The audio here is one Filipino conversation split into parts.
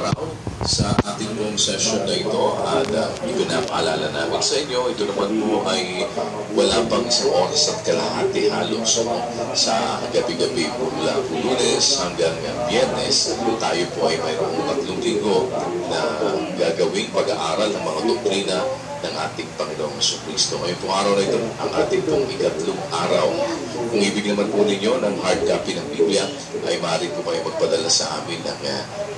araw sa ating buong session na ito at ipinapaalala namin sa inyo, ito naman po ay wala pang isang oras at kalahati halos sa gabi-gabi po mula po Lunes hanggang Biyernes. Tayo po ay mayroong 3 linggo na gagawing pag-aaral ng mga doktrina ng ating Panginoong Jesucristo. Ngayon pong araw na ito, ang ating pong 3 araw. Kung ibig naman po ninyo ng hard copy ng Biblia, ay maaari po kayo magpadala sa amin ng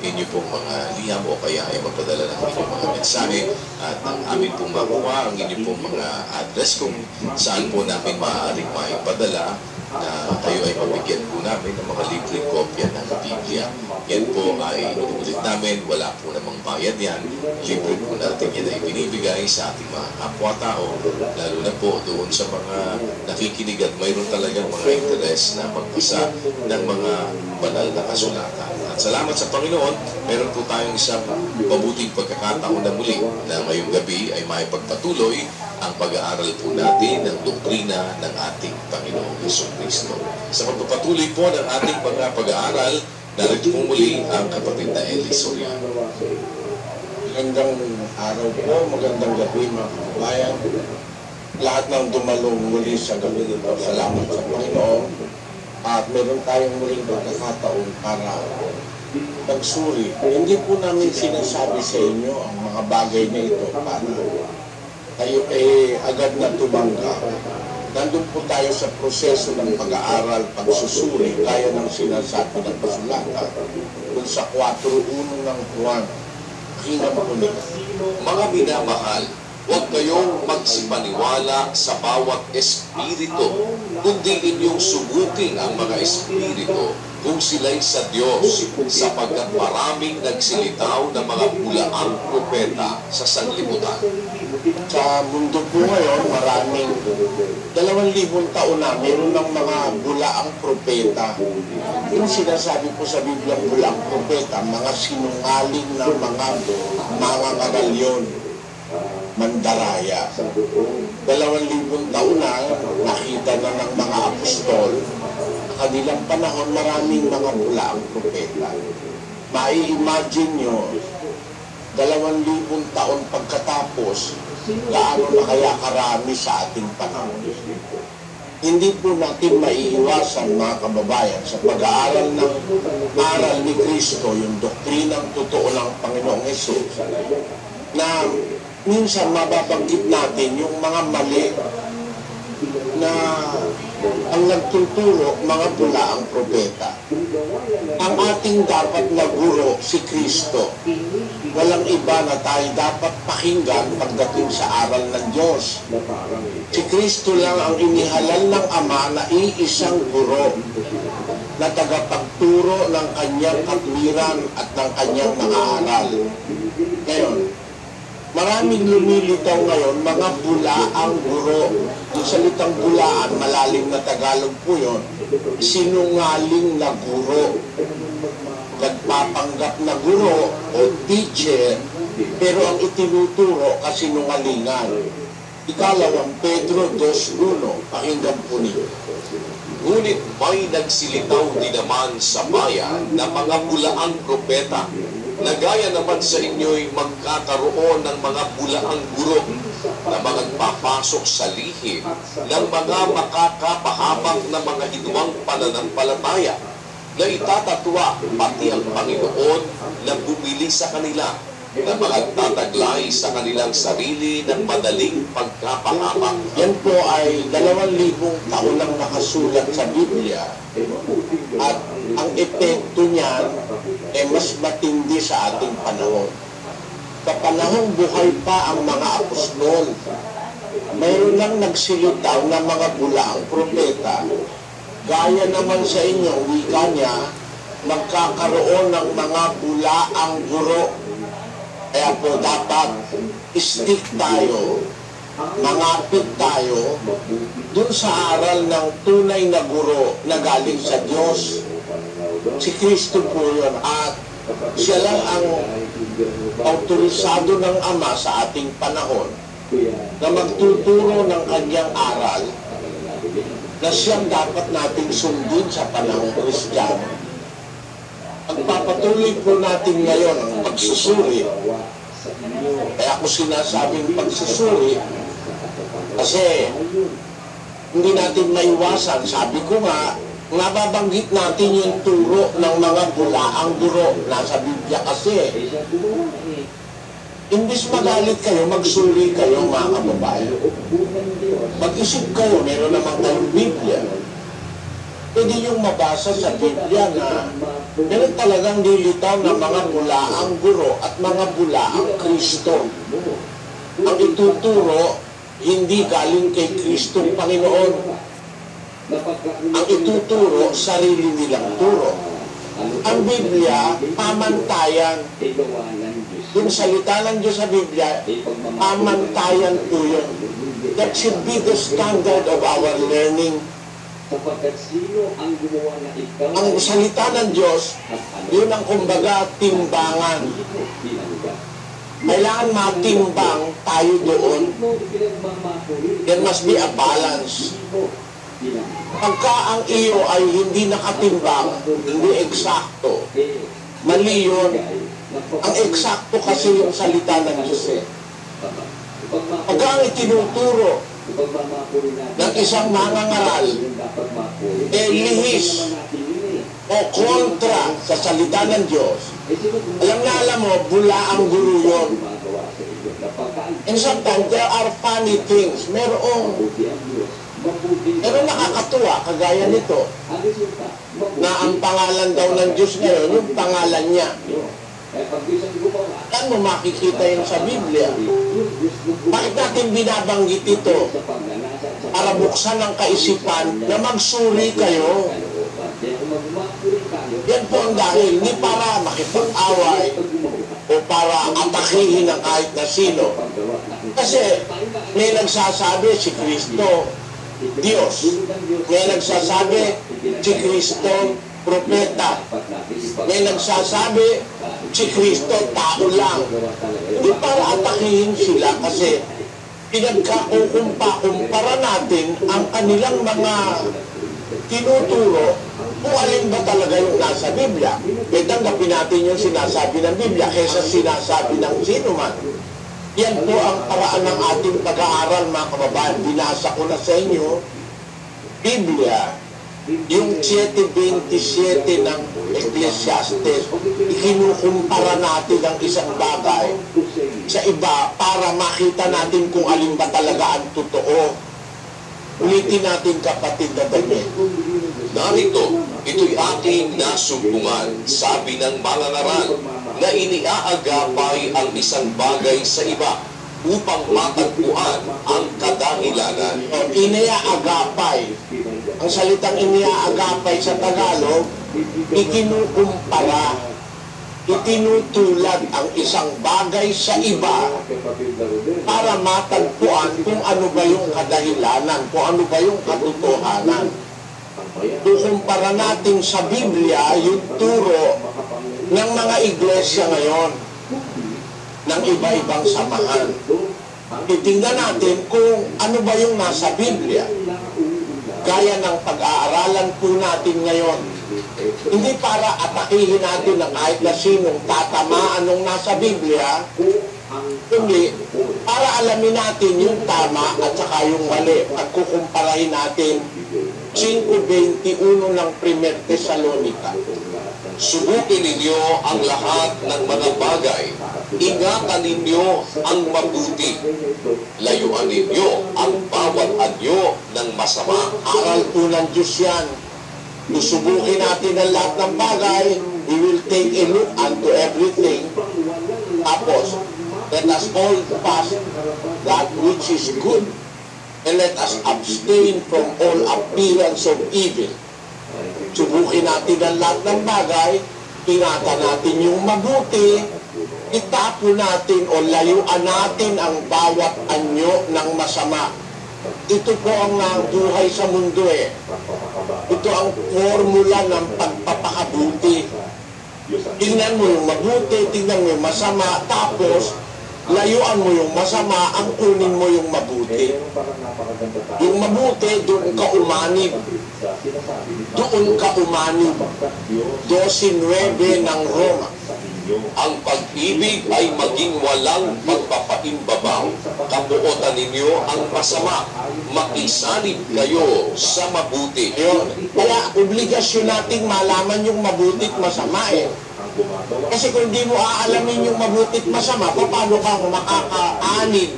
inyo pong mga liham o kaya ay magpadala ng inyong mga mensahe at ang amin pong makuha ang inyong pong mga address kung saan po namin maaaring maipadala na kayo ay mabigyan po namin ng mga libreng kopya ng Biblia. Yan po ay inuulit namin, wala po namang bayad yan. Libre po natin yan ay binibigay sa ating mga kapwa-tao, lalo na po doon sa mga nakikinig at mayroon talagang mga interes na magbasa ng mga banal na kasulatan. At salamat sa Panginoon, meron po tayong isang mabuting pagkakataon na muli na ngayong gabi ay maipagpatuloy ang pag-aaral po natin ng doktrina ng ating Panginoong Jesucristo. Sa pagpapatuloy po ng ating mga pag-aaral, narito po muli ang kapatid na Eli Soriano. Magandang araw po, magandang gabi mga kababayan. Lahat ng dumalong muli sa gabi dito, salamat sa Panginoon. At meron tayong muling pagkakataon para pagsuri. Hindi po namin sinasabi sa inyo ang mga bagay na ito para tayo agad na tumanggap. Nandun po tayo sa proseso ng pag-aaral, pagsusuri, gaya ng sinasabi ng kasulatan dun sa 4:1 ng Juan. Pakinggan po nila. Mga minamahal, huwag kayong magsipaniwala sa bawat espiritu, kundi inyong subukin ang mga espiritu kung sila'y sa Diyos, sapagkat maraming nagsilitaw na mga bulaang propeta sa sanlibutan. Sa mundo po ngayon, maraming 2,000 taon na meron ng mga bulaang propeta. Yung sinasabi po sa Biblia, bulaang propeta, mga sinungaling na mga mangangaral, mandaraya. 2,000 taon na, nakita na ng mga apostol, kanilang panahon maraming mga bulaang propeta. Mai-imagine nyo, 2,000 taon pagkatapos, gaano na kaya karami sa ating panahon. Hindi po natin maiiwasan mga kababayan sa pag-aaral ng aral ni Kristo, yung doktrinang totoo ng Panginoong Hesus, na minsan mababanggit natin yung mga mali na ang nagtuturo mga bulaang propeta. Ang ating dapat na guro si Kristo. Walang iba na tayo dapat pakinggan pagdating sa aral ng Diyos. Si Kristo lang ang inihalal ng Ama na iisang guro na tagapagturo ng kanyang katwiran at ng kanyang mga aral. Ngayon, maraming lumilitaw ngayon, mga bulaang guro. Yung salitang bulaan, malalim na Tagalog po yun, sinungaling na guro. Nagpapanggap na guro o teacher, pero ang itinuturo kasinungalingan. Ikalawang Pedro 2:1, pakinggan po niyo. Ngunit may nagsilitaw din naman sa bayan na mga bulaang propeta, na gaya naman sa inyo'y magkakaroon ng mga bulaang guro na magpapasok sa lihim ng mga makakapahamak na mga hinuang pananampalataya na itatatwa pati ang Panginoon na bumili sa kanila na magtataglay sa kanilang sarili ng madaling pagkapahamak. Yan po ay 2,000 taon lang nakasulat sa Biblia at ang epekto niyan ay mas matindi sa ating panahon. Sa panahong buhay pa ang mga apostol, mayroon lang nagsilitaw na mga bulaang propeta. Gaya naman sa inyo, wika niya, magkakaroon ng mga bulaang guro. Kaya po dapat stick tayo, mangapit tayo dun sa aral ng tunay na guro na galing sa Diyos. Si Kristo po yun at siya lang ang autorisado ng Ama sa ating panahon na magtuturo ng kanyang aral na siyang dapat nating sundin sa panahong Kristiyano. Pagpapatuloy po natin ngayon ang pagsusuri. Kaya ako sinasabing pagsusuri, kasi hindi natin maiwasan. Sabi ko nga, nababanggit natin yung turo ng mga bulaang guro. Nasa Biblia kasi. Imbis magalit kayo, magsuri kayo mga kababayan. Mag-isip kayo, meron naman kayong Biblia. Pwede yung mabasa sa Biblia na meron talagang lilitaw na mga bulaang guro at mga bulaang Kristo. Ang ituturo, hindi galing kay Kristong Panginoon. Ang ituturo, sarili nilang turo. Ang Biblia, pamantayan. Yung salita ng Diyos sa Biblia, pamantayan po yun. That should be the standard of our learning. Ang salita ng Diyos, yun ang kumbaga timbangan. Kailangan matimbang tayo doon. There must be a balance. Pagka ang iyo ay hindi nakatimbang, hindi eksakto, mali yun. Ang eksakto kasi yung salita ng Diyos eh. Pagka ang itinuturo ng isang mangangaral, lihis o kontra sa salita ng Diyos, alam mo, bula ang guru yun. And sometimes there are funny things. Pero nakakatuwa, kagaya nito, na ang pangalan daw ng Diyos ngayon, yung pangalan niya. Saan mo makikita yun sa Biblia? Bakit natin binabanggit ito? Para buksan ang kaisipan na magsuri kayo. Yan po ang dahil, hindi para makipag-away o para atakihin ng kahit na sino. Kasi may nagsasabi si Kristo, Diyos. May nagsasabi si Kristo, propeta. May nagsasabi si Kristo, tao lang. Hindi para atakihin sila kasi pinagkakumpara natin ang kanilang mga tinuturo kung alin ba talaga yung nasa Biblia. E tanggapin natin yung sinasabi ng Biblia kaysa sinasabi ng sino man. Yan po ang paraan ng ating pag-aaral, mga kababayan. Binasa ko na sa inyo, Biblia, yung 7:27 ng Ecclesiastes, ikinukumpara natin ang isang bagay sa iba para makita natin kung alin ba talaga ang totoo. Ulitin natin, kapatid na Daniel. Narito, ito'y aking nasumpungan, sabi ng mga ngaral, na iniaagapay ang isang bagay sa iba upang matagpuan ang kadahilanan. Iniaagapay. Ang salitang iniaagapay sa Tagalog, ikinukumpara, itinutulad ang isang bagay sa iba para matagpuan kung ano ba yung kadahilanan, kung ano ba yung katotohanan. Kukumpara natin sa Biblia yung turo ng mga iglesia ngayon, ng iba-ibang samahan. Titingnan natin kung ano ba yung nasa Biblia. Gaya ng pag-aaralan po natin ngayon. Hindi para atakihin natin ng kahit na sinong tatamaan nung nasa Biblia, kundi para alamin natin yung tama at saka yung mali. Pagkukumparahin natin 5:21 ng 1 Thessalonica. Subukin ninyo ang lahat ng mga bagay. Ingatan ninyo ang mabuti. Layuan ninyo ang bawat anyo ng masama. Aral po ng Diyos yan. Susubukin natin ang lahat ng bagay. We will take a look unto everything. Tapos, let us hold fast that which is good. And let us abstain from all appearance of evil. Subukin natin ang lahat ng bagay. Ingatan natin yung mabuti. Itapo natin o layuan natin ang bawat anyo ng masama. Ito po ang buhay sa mundo eh. Ito ang formula ng pagpapakabuti. Tingnan mo yung mabuti, tingnan mo yung masama, tapos layuan mo yung masama, ang kunin mo yung mabuti. Yung mabuti, doon ka umanib. Doon ka umanib. 12:9 ng Roma. Ang pag-ibig ay maging walang pagpapaimbabaw. Kabuotan ninyo ang masama. Makisanib kayo sa mabuti. Kaya obligasyon nating malaman yung mabuti at masama eh. Kasi kung hindi mo aalamin yung mabuti at masama, paano ka makakaanib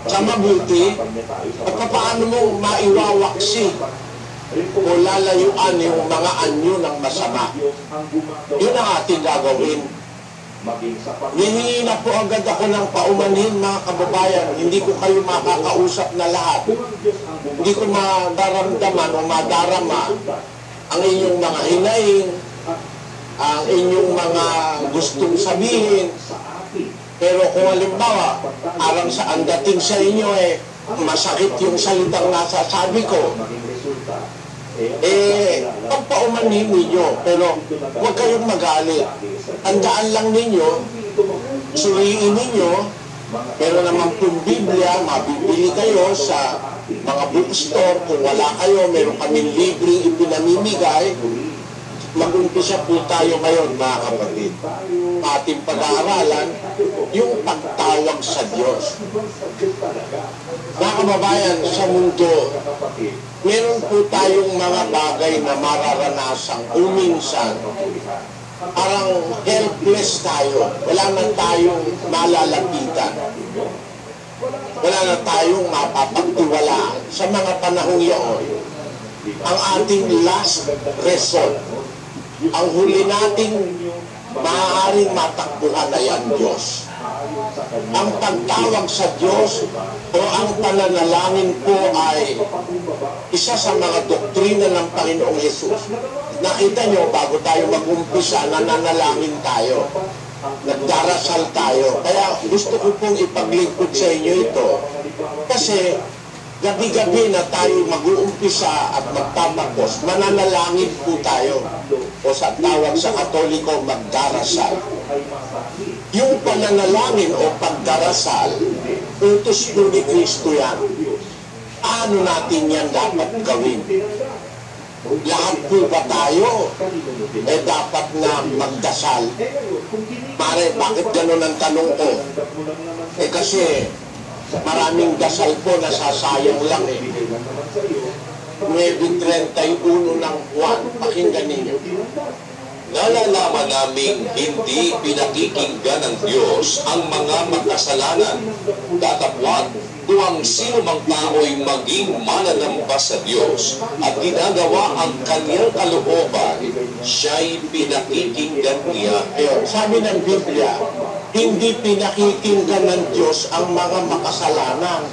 sa mabuti at paano mo maiwawaksi o lalayuan yung mga anyo ng masama. Yun ang ating gagawin. Hihingi na po agad ako ng paumanhin, mga kababayan. Hindi ko kayo makakausap na lahat. Hindi ko madaramdaman o madarama ang inyong mga hinaing, ang inyong mga gustong sabihin. Pero kung halimbawa, arang sa ang dating sa inyo masakit yung salitang nasasabi ko, pagpaumanhin ninyo, pero huwag kayong magalit. Tandaan lang ninyo, suriin ninyo, pero naman kung Biblia, mabibili kayo sa mga bookstore. Kung wala kayo, meron kaming libreng ipinamimigay. Mag-umpisa po tayo ngayon, mga kapatid. Ating pag-aaralan, yung pagtawag sa Diyos. Mga kababayan, sa mundo, meron po tayong mga bagay na mararanasang minsan parang helpless tayo. Wala na tayong malalapitan. Wala na tayong mapapagtiwalaan. Sa mga panahong iyon, ang ating last resort, ang huli nating maaaring matakbuhan ay ang Diyos. Ang pagtawag sa Diyos o ang pananalangin po ay isa sa mga doktrina ng Panginoong Hesus. Nakita nyo, bago tayo mag-umpisa, nananalangin tayo. Nagdarasal tayo. Kaya gusto ko pong ipaglingkod sa inyo ito. Kasi gabi-gabi na tayo mag-uumpisa at magtatapos, mananalangin po tayo. O sa tawag sa Katoliko, magdarasal. Yung pananalangin o pagdarasal, utos po ni Kristo yan. Ano natin yan dapat gawin? Lahat po ba tayo dapat na magdasal? Pare, bakit ganun ang tanong ko? Kasi maraming dasal po nasasayang lang eh. 9:31 ng buwan, pakinggan ninyo. Nalalaman naming hindi pinakikinggan ng Diyos ang mga makasalanan. Datapwat, kung ang sino mang tao'y maging mananamba sa Diyos at ginagawa ang kanyang kalooban, siya'y pinakikinggan niya. Sabi ng Biblia, hindi pinakikinggan ng Diyos ang mga makasalanan.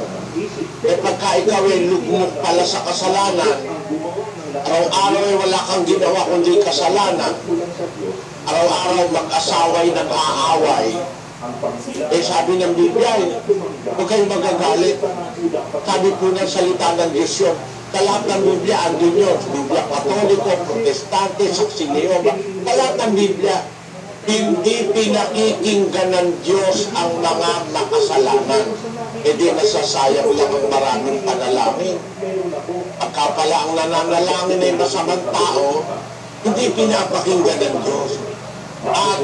Pagka ikaw ay lugmok pala sa kasalanan, araw-araw ay wala kang ginawa kundi kasalanan, araw-araw mag-asaway nag-aaway, sabi ng Biblia, huwag kayong magagalit. Sabi po ng salita ng Diyos yun. Kalat ng Biblia, andun yun. Biblia Katoliko, Protestante, Saksi ni Jehova. Kalat ng Biblia, hindi pinakikinggan ng Diyos ang mga makasalanan. Di nasasayang lang ang maraming panalangin. Pagka pala ang nananalangin ay masamang tao, hindi pinapakinggan ng Diyos. At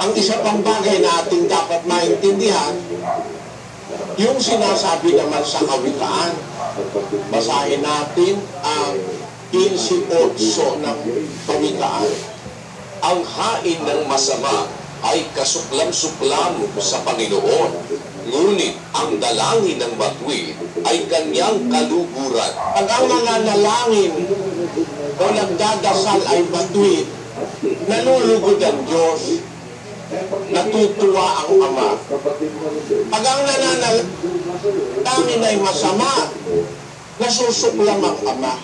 ang isa pang bagay na ating dapat maintindihan, yung sinasabi naman sa Kawikaan. Basahin natin ang 15:8 ng Kawikaan. Ang hain ng masama ay kasuklam-suklam sa Panginoon, ngunit ang dalangin ng matuwid ay kanyang kaluguran. Pag ang nananalangin o nagdadasal ay matuwid, nalulugod ang Diyos, natutuwa ang Ama. Pag ang nananalangin ay masama, nasusuklam ang Ama.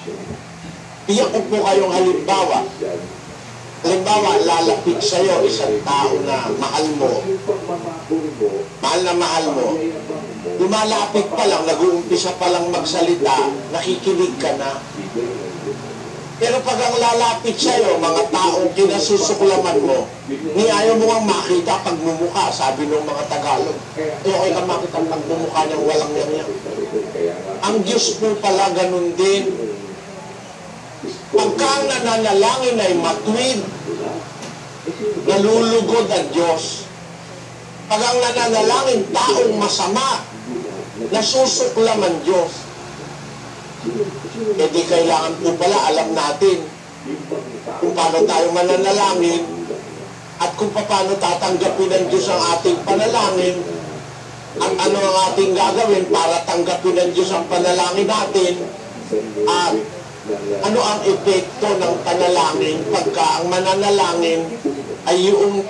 Bigyan ko po kayong halimbawa. Halimbawa, lalapit sa'yo isang tao na mahal mo. Mahal na mahal mo. Lumalapit pa lang, nag-uumpisa pa lang magsalita, nakikinig ka na. Pero pag ang lalapit sa'yo, mga taong kinasusuklaman mo, ni ayaw mo ang makita pagmumukha, sabi ng mga Tagalog. Okay ka makita ang pagmumukha niyang walang yan. Ang Diyos po pala ganun din. Pagka ang nananalangin ay matuwid, nalulugod ang Diyos. Pag ang nananalangin, taong masama, nasusuklam ang Diyos. E di kailangan po pala alam natin kung paano tayo mananalangin at kung paano tatanggapin ng Diyos ang ating panalangin at ano ang ating gagawin para tanggapin ng Diyos ang panalangin natin at ano ang epekto ng panalangin pagka ang mananalangin ay yung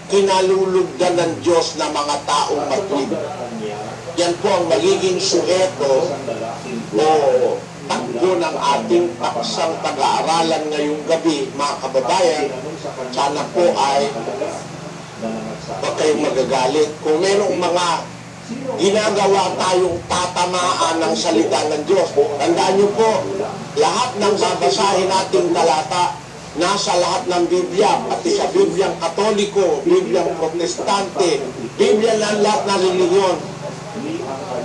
kinalulugdan ng Diyos na mga taong matuwid. Yan po ang magiging suheto o takbo ng ating paksang pag-aaralan ngayong gabi, mga kababayan. Sana po ay huwag kayong magagalit. Kung merong mga ginagawa tayong tatamaan ng salita ng Diyos, tandaan niyo po, lahat ng babasahin nating talata, nasa lahat ng Biblia, pati sa Bibliang Katoliko, Bibliang Protestante, Biblia ng lahat ng reliyon.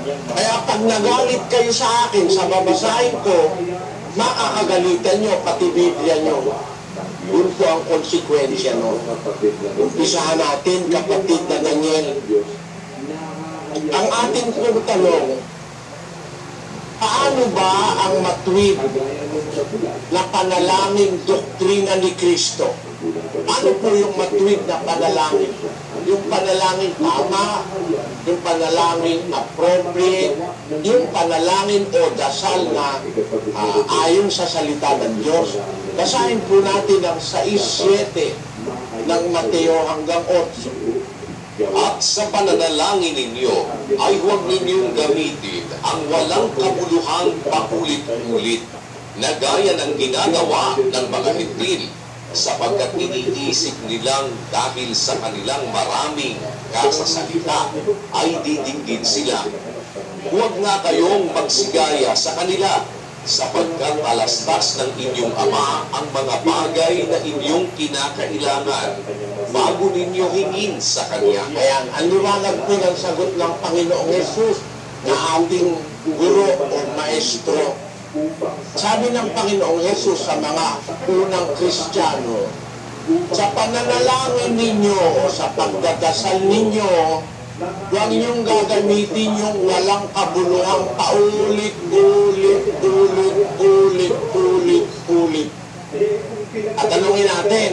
Kaya pag nagalit kayo sa akin, sa babasahin ko, makakagalitan nyo, pati Biblia nyo. Yun po ang konsekwensya, no? Umpisahan natin, kapatid na Daniel. Ang ating pong tanong, paano ba ang matuwid na panalangin doktrina ni Kristo? Ano po yung matuwid na panalangin? Yung panalangin tama, yung panalangin appropriate, yung panalangin o dasal na ayon sa salita ng Diyos. Basahin po natin ang 6:7 ng Mateo hanggang 8. At sa pananalangin ninyo ay huwag ninyong gamitin ang walang kabuluhang paulit-ulit na gaya ng ginagawa ng mga Hentil, sapagkat iniisip nilang dahil sa kanilang maraming kasasalita ay didinggin sila. Huwag nga kayong magsigaya sa kanila, sapagkat alastas ng inyong Ama ang mga bagay na inyong kinakailangan bago ninyo hingin sa Kanya. Kaya ang liwanag po ng sagot ng Panginoong Yesus na ating guro o maestro. Sabi ng Panginoong Yesus sa mga unang Kristiyano, sa pananalangin ninyo o sa pagdadasal ninyo, huwag niyong gagamitin yung walang kabuluhang paulit-ulit. At tanungin natin,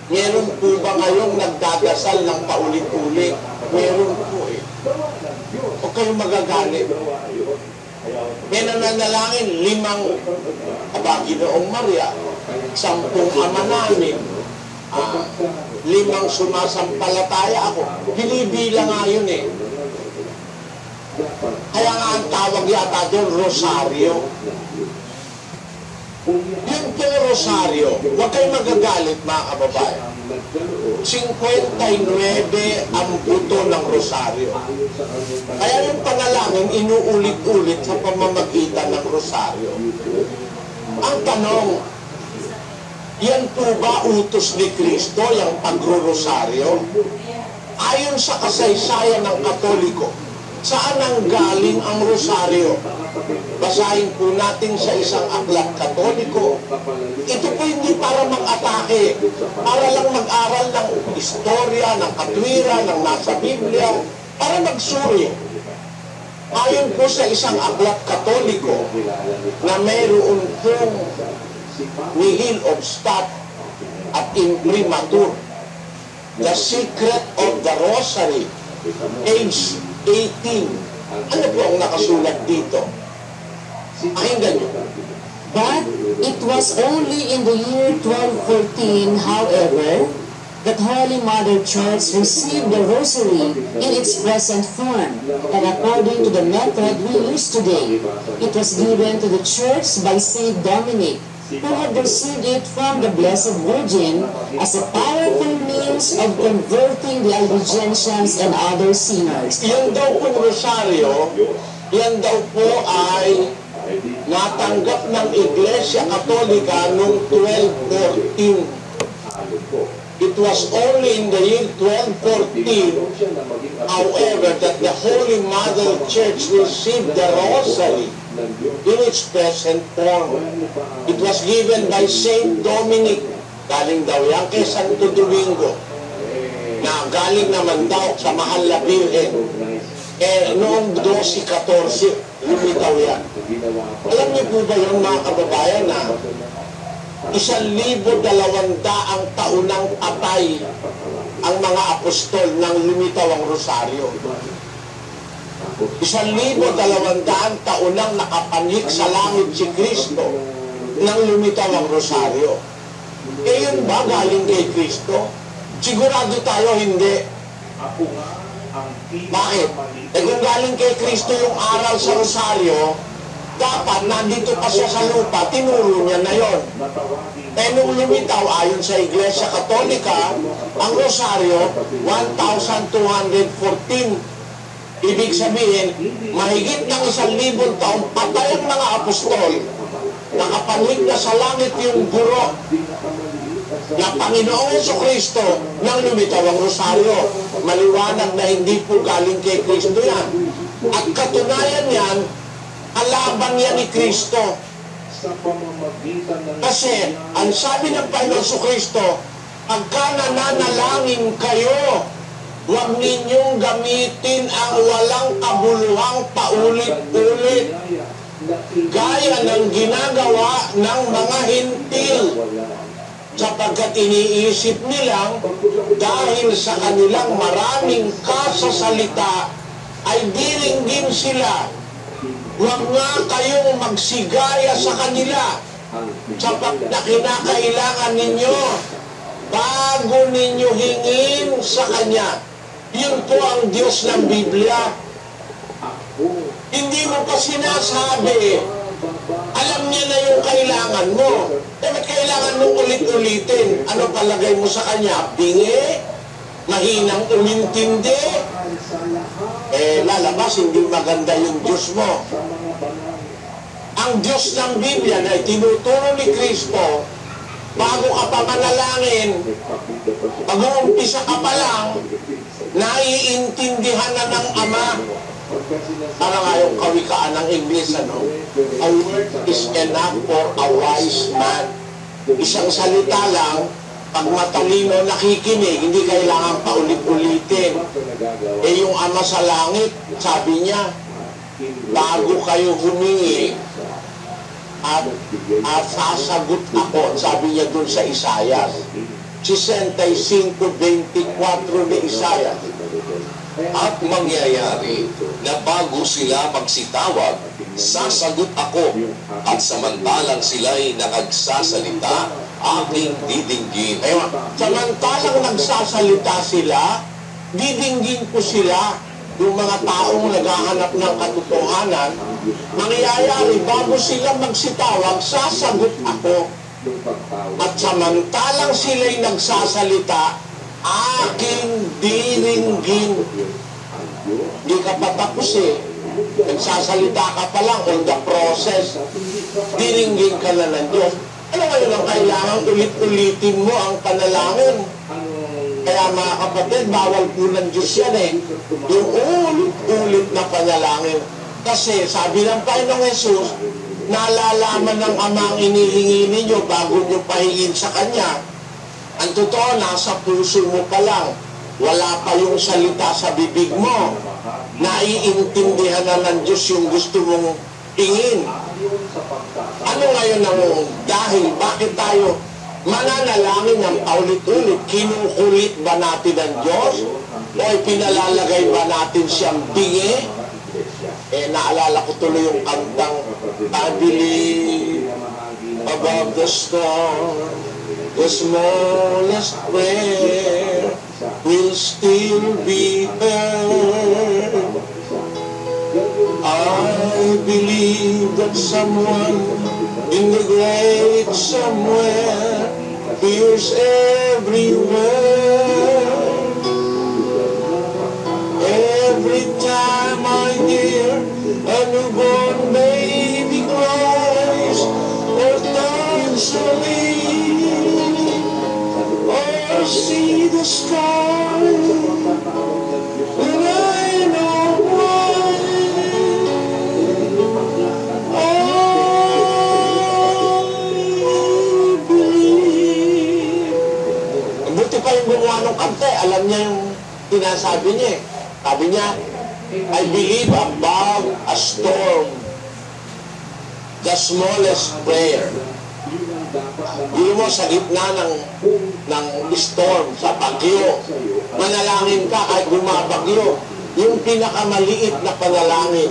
meron po ba ngayong nagdadasal ng paulit-ulit? Meron po eh. Huwag kayong magagalit. May nananalangin 5 Ginoong Maria, 10 Ama namin, 5 sumasampalataya ako. Binibilang nga yun eh. Kaya nga ang tawag yata doon, Rosario. Yung po Rosario, huwag kayong magagalit mga kababayan. 59 ang buto ng Rosario. Kaya yung panalangin, inuulit-ulit sa pamamagitan ng Rosario. Ang tanong, yan po ba utos ni Kristo, yung pagro-Rosario? Ayon sa kasaysayan ng Katoliko, saan ang galing ang Rosario? Basahin po natin sa isang aklat Katoliko. Ito po hindi para mag-atake, para lang mag-aral ng istorya, ng katwiran, ng nasa Biblia, para magsuri. Ayon po sa isang aklat Katoliko na mayroon pong nihil obstat at imprimatur, The Secret of the Rosary, age 18. Ano po ang nakasulat dito? Pakinggan nyo. But it was only in the year 1214, however, that Holy Mother Church received the Rosary in its present form, and according to the method we use today, it was given to the Church by Saint Dominic, who had received it from the Blessed Virgin as a powerful means of converting the Albigensians and other sinners. Yan daw po Rosario, yan daw po ay natanggap ng Iglesia Katolika noong 1214. It was only in the year 1214, however, that the Holy Mother Church received the Rosary in its present form. It was given by Saint Dominic Galing daw yan kay Santo Domingo, na galing naman daw sa Mahal na Birhen. Noong 12-14, lumitaw yan. Alam niyo po ba yun, mga kababayan, na 1,200 taon nang patay ang mga apostol nang lumitaw ang rosaryo. 1,200 taon nang nakapanik sa langit si Kristo nang lumitaw ang rosaryo. Yun ba galing kay Kristo? Sigurado tayo hindi. Bakit? Kung galing kay Kristo yung aral sa rosaryo, dapat nandito pa siya sa lupa, tinuro niya na yon. Nung lumitaw, ayon sa Iglesia Katolika, ang rosaryo, 1,214. Ibig sabihin, mahigit ng 1,000 taon, patay ang mga apostol, nakapanig na sa langit yung guro na Panginoong Jesucristo nang lumitaw ang rosaryo. Maliwanag na hindi po galing kay Kristo yan. At katunayan yan, kalaban yan ni Kristo. Kasi, ang sabi ng Panginoong Jesucristo, pagka nananalangin kayo, huwag ninyong gamitin ang walang kabuluhang paulit-ulit, gaya ng ginagawa ng mga hintil, sapagkat iniisip nilang dahil sa kanilang maraming kasasalita ay diringgin sila. Huwag nga kayong magsigaya sa kanila, sapagkat na kinakailangan ninyo bago ninyo hingin sa Kanya. Yun po ang Diyos ng Biblia. Hindi mo pa sinasabi, alam niya na yung kailangan mo. Ba't kailangan mong ulit-ulitin? Ano palagay mo sa Kanya? Bingi? Mahinang umintindi? Lalabas, hindi maganda yung Diyos mo. Ang Diyos ng Biblia na tinuturo ni Kristo, bago ka pa manalangin, pag-uumpisa ka pa lang, naiintindihan na ng Ama. Parang yung kawikaan ng English, ano? A word is enough for a wise man. Isang salita lang, pag matalino nakikinig, hindi kailangan paulit-ulitin. Yung Ama sa langit, sabi niya, bago kayo humingi, at sasagot ako, sabi niya dun sa Isaiah, 65:24 ni Isaiah. At mangyayari na bago sila magsitawag, sasagot ako, at samantalang sila'y nakagsasalita, aking didinggin. Samantalang nagsasalita sila, didinggin ko sila. Yung mga taong naghahanap ng katotohanan, mangyayari bago sila magsitawag, sasagot ako. At samantalang sila'y nagsasalita, aking diringgin. Hindi ka pa tapos nagsasalita ka pa lang, on the process, diringgin ka na ng Diyos. Ano ngayon ang kailangan? Ulit-ulitin mo ang panalangin. Kaya mga kapatid, bawal po ng Diyos yan yung ulit-ulit na panalangin. Kasi sabi ng Panginoong Jesus, nalalaman ng Ama ang inihingi ninyo bago nyo pahingin sa Kanya. Ang totoo, nasa puso mo pa lang. Wala pa yung salita sa bibig mo. Naiintindihan na ng Diyos yung gusto mong hingin. Ano ngayon ang dahil? Bakit tayo mananalangin ng paulit-ulit? Kinukulit ba natin ang Diyos? O pinalalagay ba natin siyang bingi? Naalala ko tuloy yung kantang, I believe above the storm, the smallest prayer will still be heard. I believe that someone in the great somewhere hears every word. Every time I hear a newborn baby cries, or dance a leaf, or see the sky, then I know why. I believe. sinasabi niya eh. Sabi niya, I believe above a storm, the smallest prayer. Hindi mo sa gitna ng storm, sa bagyo, manalangin ka kahit bumabagyo. Yung pinakamaliit na panalangin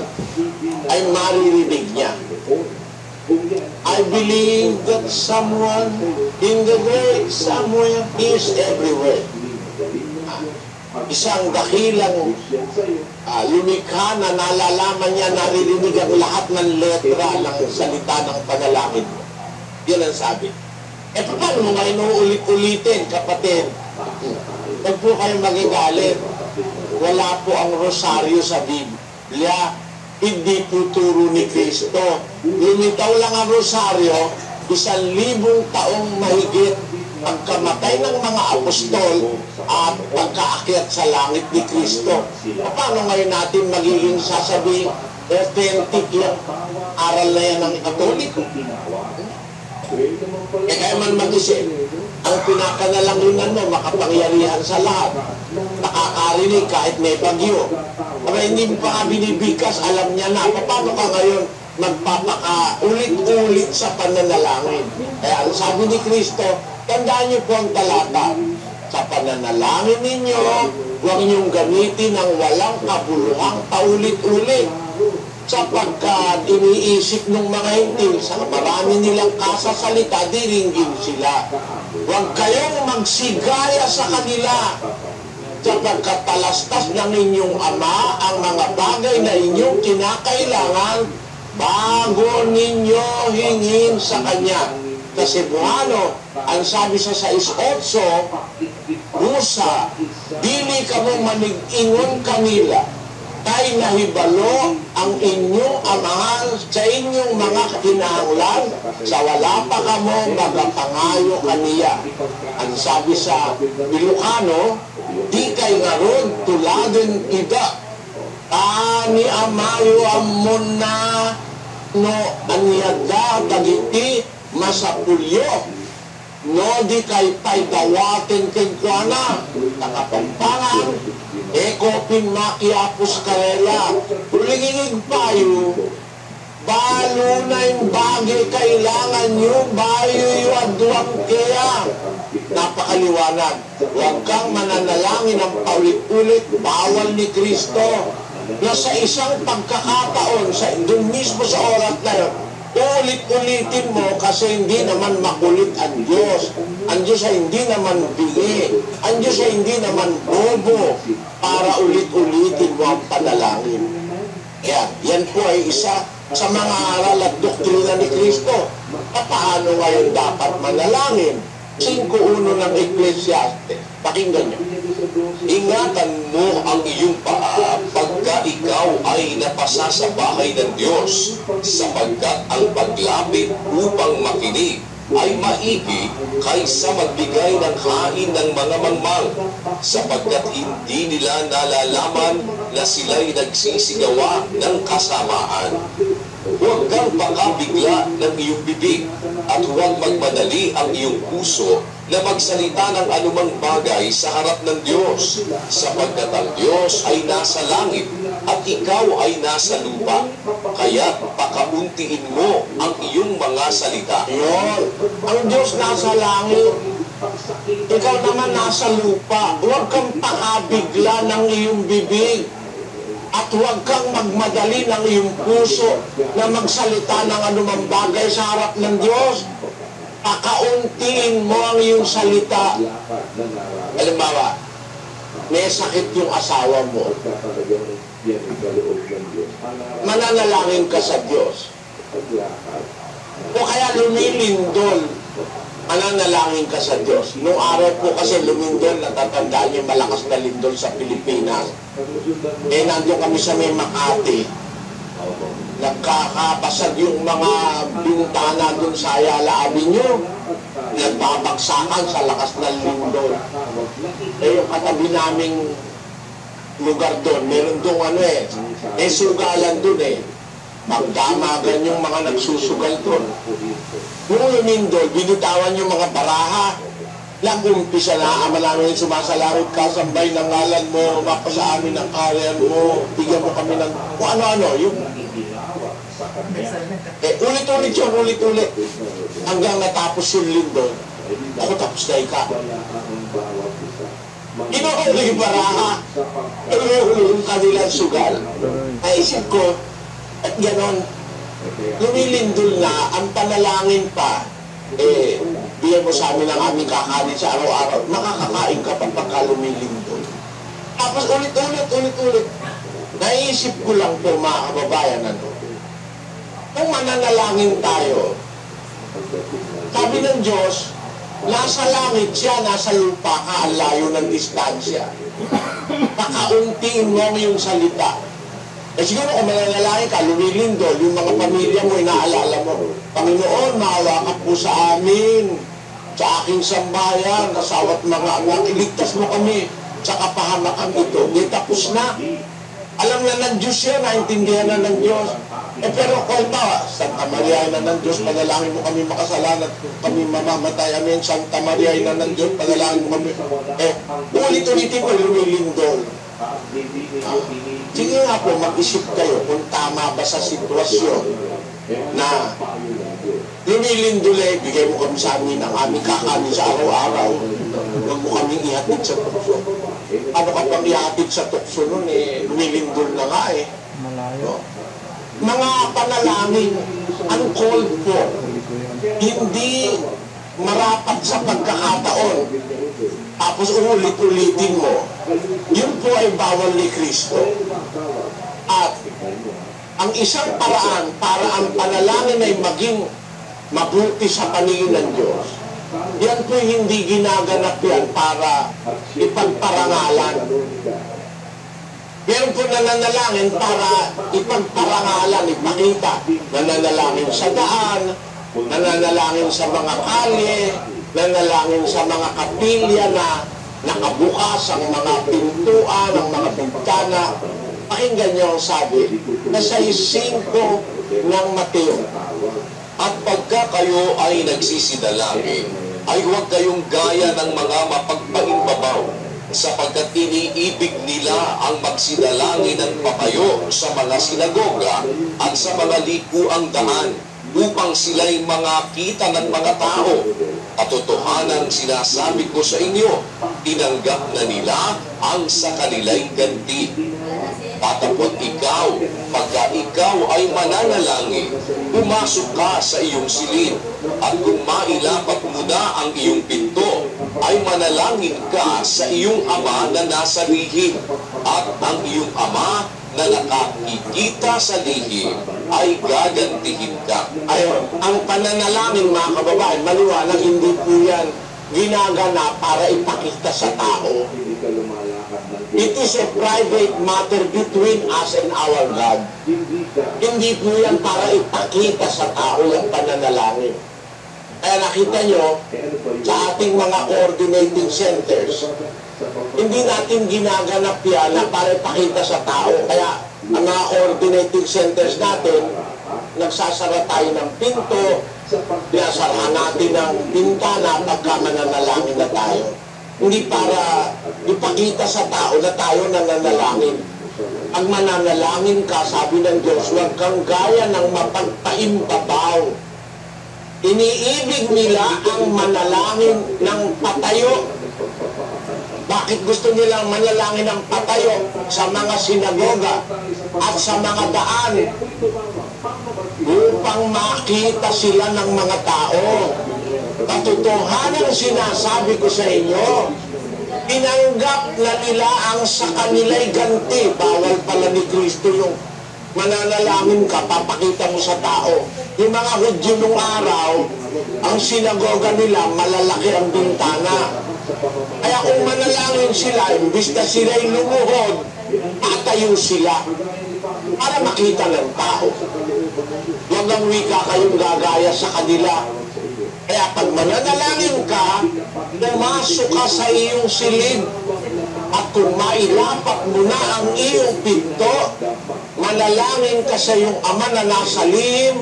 ay maririnig niya. I believe that someone in the great somewhere is everywhere. Isang dakilang lumikha na nalalaman niya, naririnig ang lahat ng letra ng salita ng panalangin mo. Yan ang sabi. Eh, paano mo nga inuulit-ulitin, kapatid? Huwag po kayong magigalit. Wala po ang rosaryo sa Biblia. Hindi po turo ni Kristo. Lumitaw lang ang rosaryo, 1,000 taong mahigit pagkamatay ng mga apostol at pagkaakyat sa langit ni Kristo. Paano ngayon natin magiging sasabihin authentic yung aral na yan ng Katoliko? Kaya man mag-isip, ang pinakanalanginan mo, makapangyarihan sa lahat, nakakarinig kahit may bagyo. Pero hindi mo pa nga binibigkas, alam niya na. Paano ka ngayon magpapaka-ulit-ulit sa pananalangin? Kaya ang sabi ni Kristo, tandaan niyo po ang talata, sa pananalangin ninyo, huwag niyong gamitin ang walang kabuluhang paulit-ulit. Sapagkat iniisip ng mga hintil, sa marami nilang kasasalita, diringgin sila. Huwag kayong magsigaya sa kanila, sapagkat talastas ng inyong Ama ang mga bagay na inyong kinakailangan bago ninyo hingin sa Kanya. Kasi Cebuano, ang sabi sa 6:8, Musa, dili ka mo manig-ingon kanila, tay nahibalo ang inyong amahan sa inyong mga kinahanglan, sa wala pa kamo magapangayo kaniya. Ang sabi sa Ilocano, di kay ngaron tuladin ida, ani amayo amon na no anyada dagiti masapulyo. No di kay paydawatin kay kuana, nakapampangan, eko pinmakiapos karela, ulinginig payo, balo na yung bagay kailangan nyo, bayo yung adwang kaya. Napakaliwanag, huwag kang mananalangin ng paulit-ulit, bawal ni Kristo, na sa isang pagkakataon, doon mismo sa oras na yun, ulit-ulitin mo kasi hindi naman makulit ang Diyos. Ang Diyos ay hindi naman bingi. Ang Diyos ay hindi naman bobo para ulit-ulitin mo ang panalangin. Kaya yan po ay isa sa mga aral at doktrina ni Kristo. Paano ngayon dapat manalangin? 5:1 ng Ecclesiastes. Pakinggan nyo. Ingatan mo ang iyong paa pagka ikaw ay napasa sa bahay ng Diyos, sapagkat ang paglapit upang makinig ay maigi kaysa magbigay ng hain ng mga mangmang, sapagkat hindi nila nalalaman na sila'y nagsisigawa ng kasamaan. Huwag kang pakabigla ng iyong bibig at huwag magmadali ang iyong puso na magsalita ng anumang bagay sa harap ng Diyos, sapagkat ang Diyos ay nasa langit at ikaw ay nasa lupa, kaya pakauntiin mo ang iyong mga salita. Yun, ang Diyos nasa langit, ikaw naman nasa lupa. Huwag kang pakabigla ng iyong bibig at huwag kang magmadali ng iyong puso na magsalita ng anumang bagay sa harap ng Diyos. Pakauntiin mo ang iyong salita. Halimbawa, may sakit yung asawa mo. Mananalangin ka sa Diyos. O kaya lumilindol, mananalangin ka sa Diyos. Noong araw po kasi lumindol, natatandaan yung malakas na lindol sa Pilipinas. Eh, nandun kami sa may Makati. Nagkakabasag yung mga bintana dun sa Ayala Avenue. Nagbabagsakan sa lakas ng lindol. Eh, yung katabi naming lugar doon, meron doon may sugalan doon magdamagan yung mga nagsusugal doon. Kung lumindol, binitawan yung mga baraha. Nag-umpisa na, Ama namin sumasalangit ka, sambay ng ngalan mo, mapasa amin ang kaharian mo, bigyan mo kami ng kung ano-ano, yung ulit-ulit yun, ulit-ulit. Hanggang natapos yung lindol, ako tapos na ika. Inuhuli yung baraha, inuhuli yung kanilang sugal. Naisip ko, at ganon, lumilindol na, ang panalangin pa, bigyan mo sa amin ang aming kakanin sa araw-araw, makakakain ka pa pagka lumilindol. Tapos ulit-ulit. Naisip ko lang po, mga kababayan, kung mananalangin tayo, sabi ng Diyos, nasa langit siya, nasa lupa ka, ang layo ng distansya. Pakauntiin mo yung salita. Siguro kung mananalangin ka, lumilindol, yung mga pamilya mo, inaalala mo, Panginoon, maawa ka po sa amin, sa aking sambayan, kasawat mga anak, iligtas mo kami sa kapahamakan ito. Di tapos na. Alam na ng Diyos yan, naintindihan na ng Diyos. Pero kung ba, Santa Maria na ng Diyos, panalangin mo kami makasalan at kami mamamatay. Amen. Santa Maria na ng Diyos, panalangin mo kami. Ulit-ulitin ko, lumilindol. Sige nga po, mag-isip kayo kung tama ba sa sitwasyon na lumilindol bigay mo kami sa amin ang aming kakanin sa araw-araw. Huwag mo kaming ihatid sa tukso. Ano ka pang ihatid sa tukso nun lumilindol na nga No? Mga panalangin, uncalled for, hindi marapat sa pagkakataon. Tapos ulit-ulitin mo. Yun po ay bawal ni Kristo. At ang isang paraan para ang panalangin ay maging mabuti sa paningin ng Diyos, yan po hindi ginaganap yan para ipagparangalan. Meron po nananalangin para ipagparangalan, ipakita. Nananalangin sa daan, nananalangin sa mga kalye, nanalangin sa mga kapilya na nakabukas ang mga pintuan, ang mga bintana. Pakinggan niyo ang sabi na sa 5 ng Mateo. At pagka kayo ay nagsisidalangin, ay huwag kayong gaya ng mga mapagpaimbabaw, sapagkat iniibig nila ang magsidalangin ng papayo sa mga sinagoga at sa mga likuang daan, upang sila'y makita ng mga tao. Katotohanan sinasabi ko sa inyo, tinanggap na nila ang sa kanila'y ganti. Patapot ikaw, pagka ikaw ay mananalangin, pumasok ka sa iyong silid, at kung mailapat mo na ang iyong pinto, ay manalangin ka sa iyong ama na nasa lihim, at ang iyong ama na nakakikita sa lihim ay gagantihin ka. Ayun, ang pananalangin, mga kababayan, maliwanag, hindi po yan ginagana para ipakita sa tao. It is a private matter between us and our God. Hindi po yan para ipakita sa tao yung pananalangin. Kaya nakita nyo, sa ating mga coordinating centers, hindi natin ginaganap yan na para ipakita sa tao. Kaya ang mga coordinating centers natin, nagsasara tayo ng pinto, pinasarahan natin ng bintana pagka mananalangin na tayo. Hindi para ipakita sa tao na tayo nananalangin. Pag mananalangin ka, sabi ng Diyos, huwag kang gaya ng mapagpaimbabaw. Iniibig nila ang manalangin ng patayo. Bakit gusto nilang manalangin ng patayo sa mga sinagoga at sa mga daan? Upang makita sila ng mga tao. Katotohanan sinasabi ko sa inyo, tinanggap na nila ang sa kanila'y ganti. Bawal pala ni Kristo yung mananalangin ka, papakita mo sa tao. Yung mga Hudyo nung araw, ang sinagoga nila, malalaki ang bintana. Kaya kung manalangin sila, imbis na sila'y lumuhod, tatayo sila para makita ng tao. Huwag ang wika kayong gagaya sa kanila. Kaya pag mananalangin ka, pumasok ka sa iyong silid. At kung mailapat mo na ang iyong pinto, manalangin ka sa iyong ama na nasa lihim.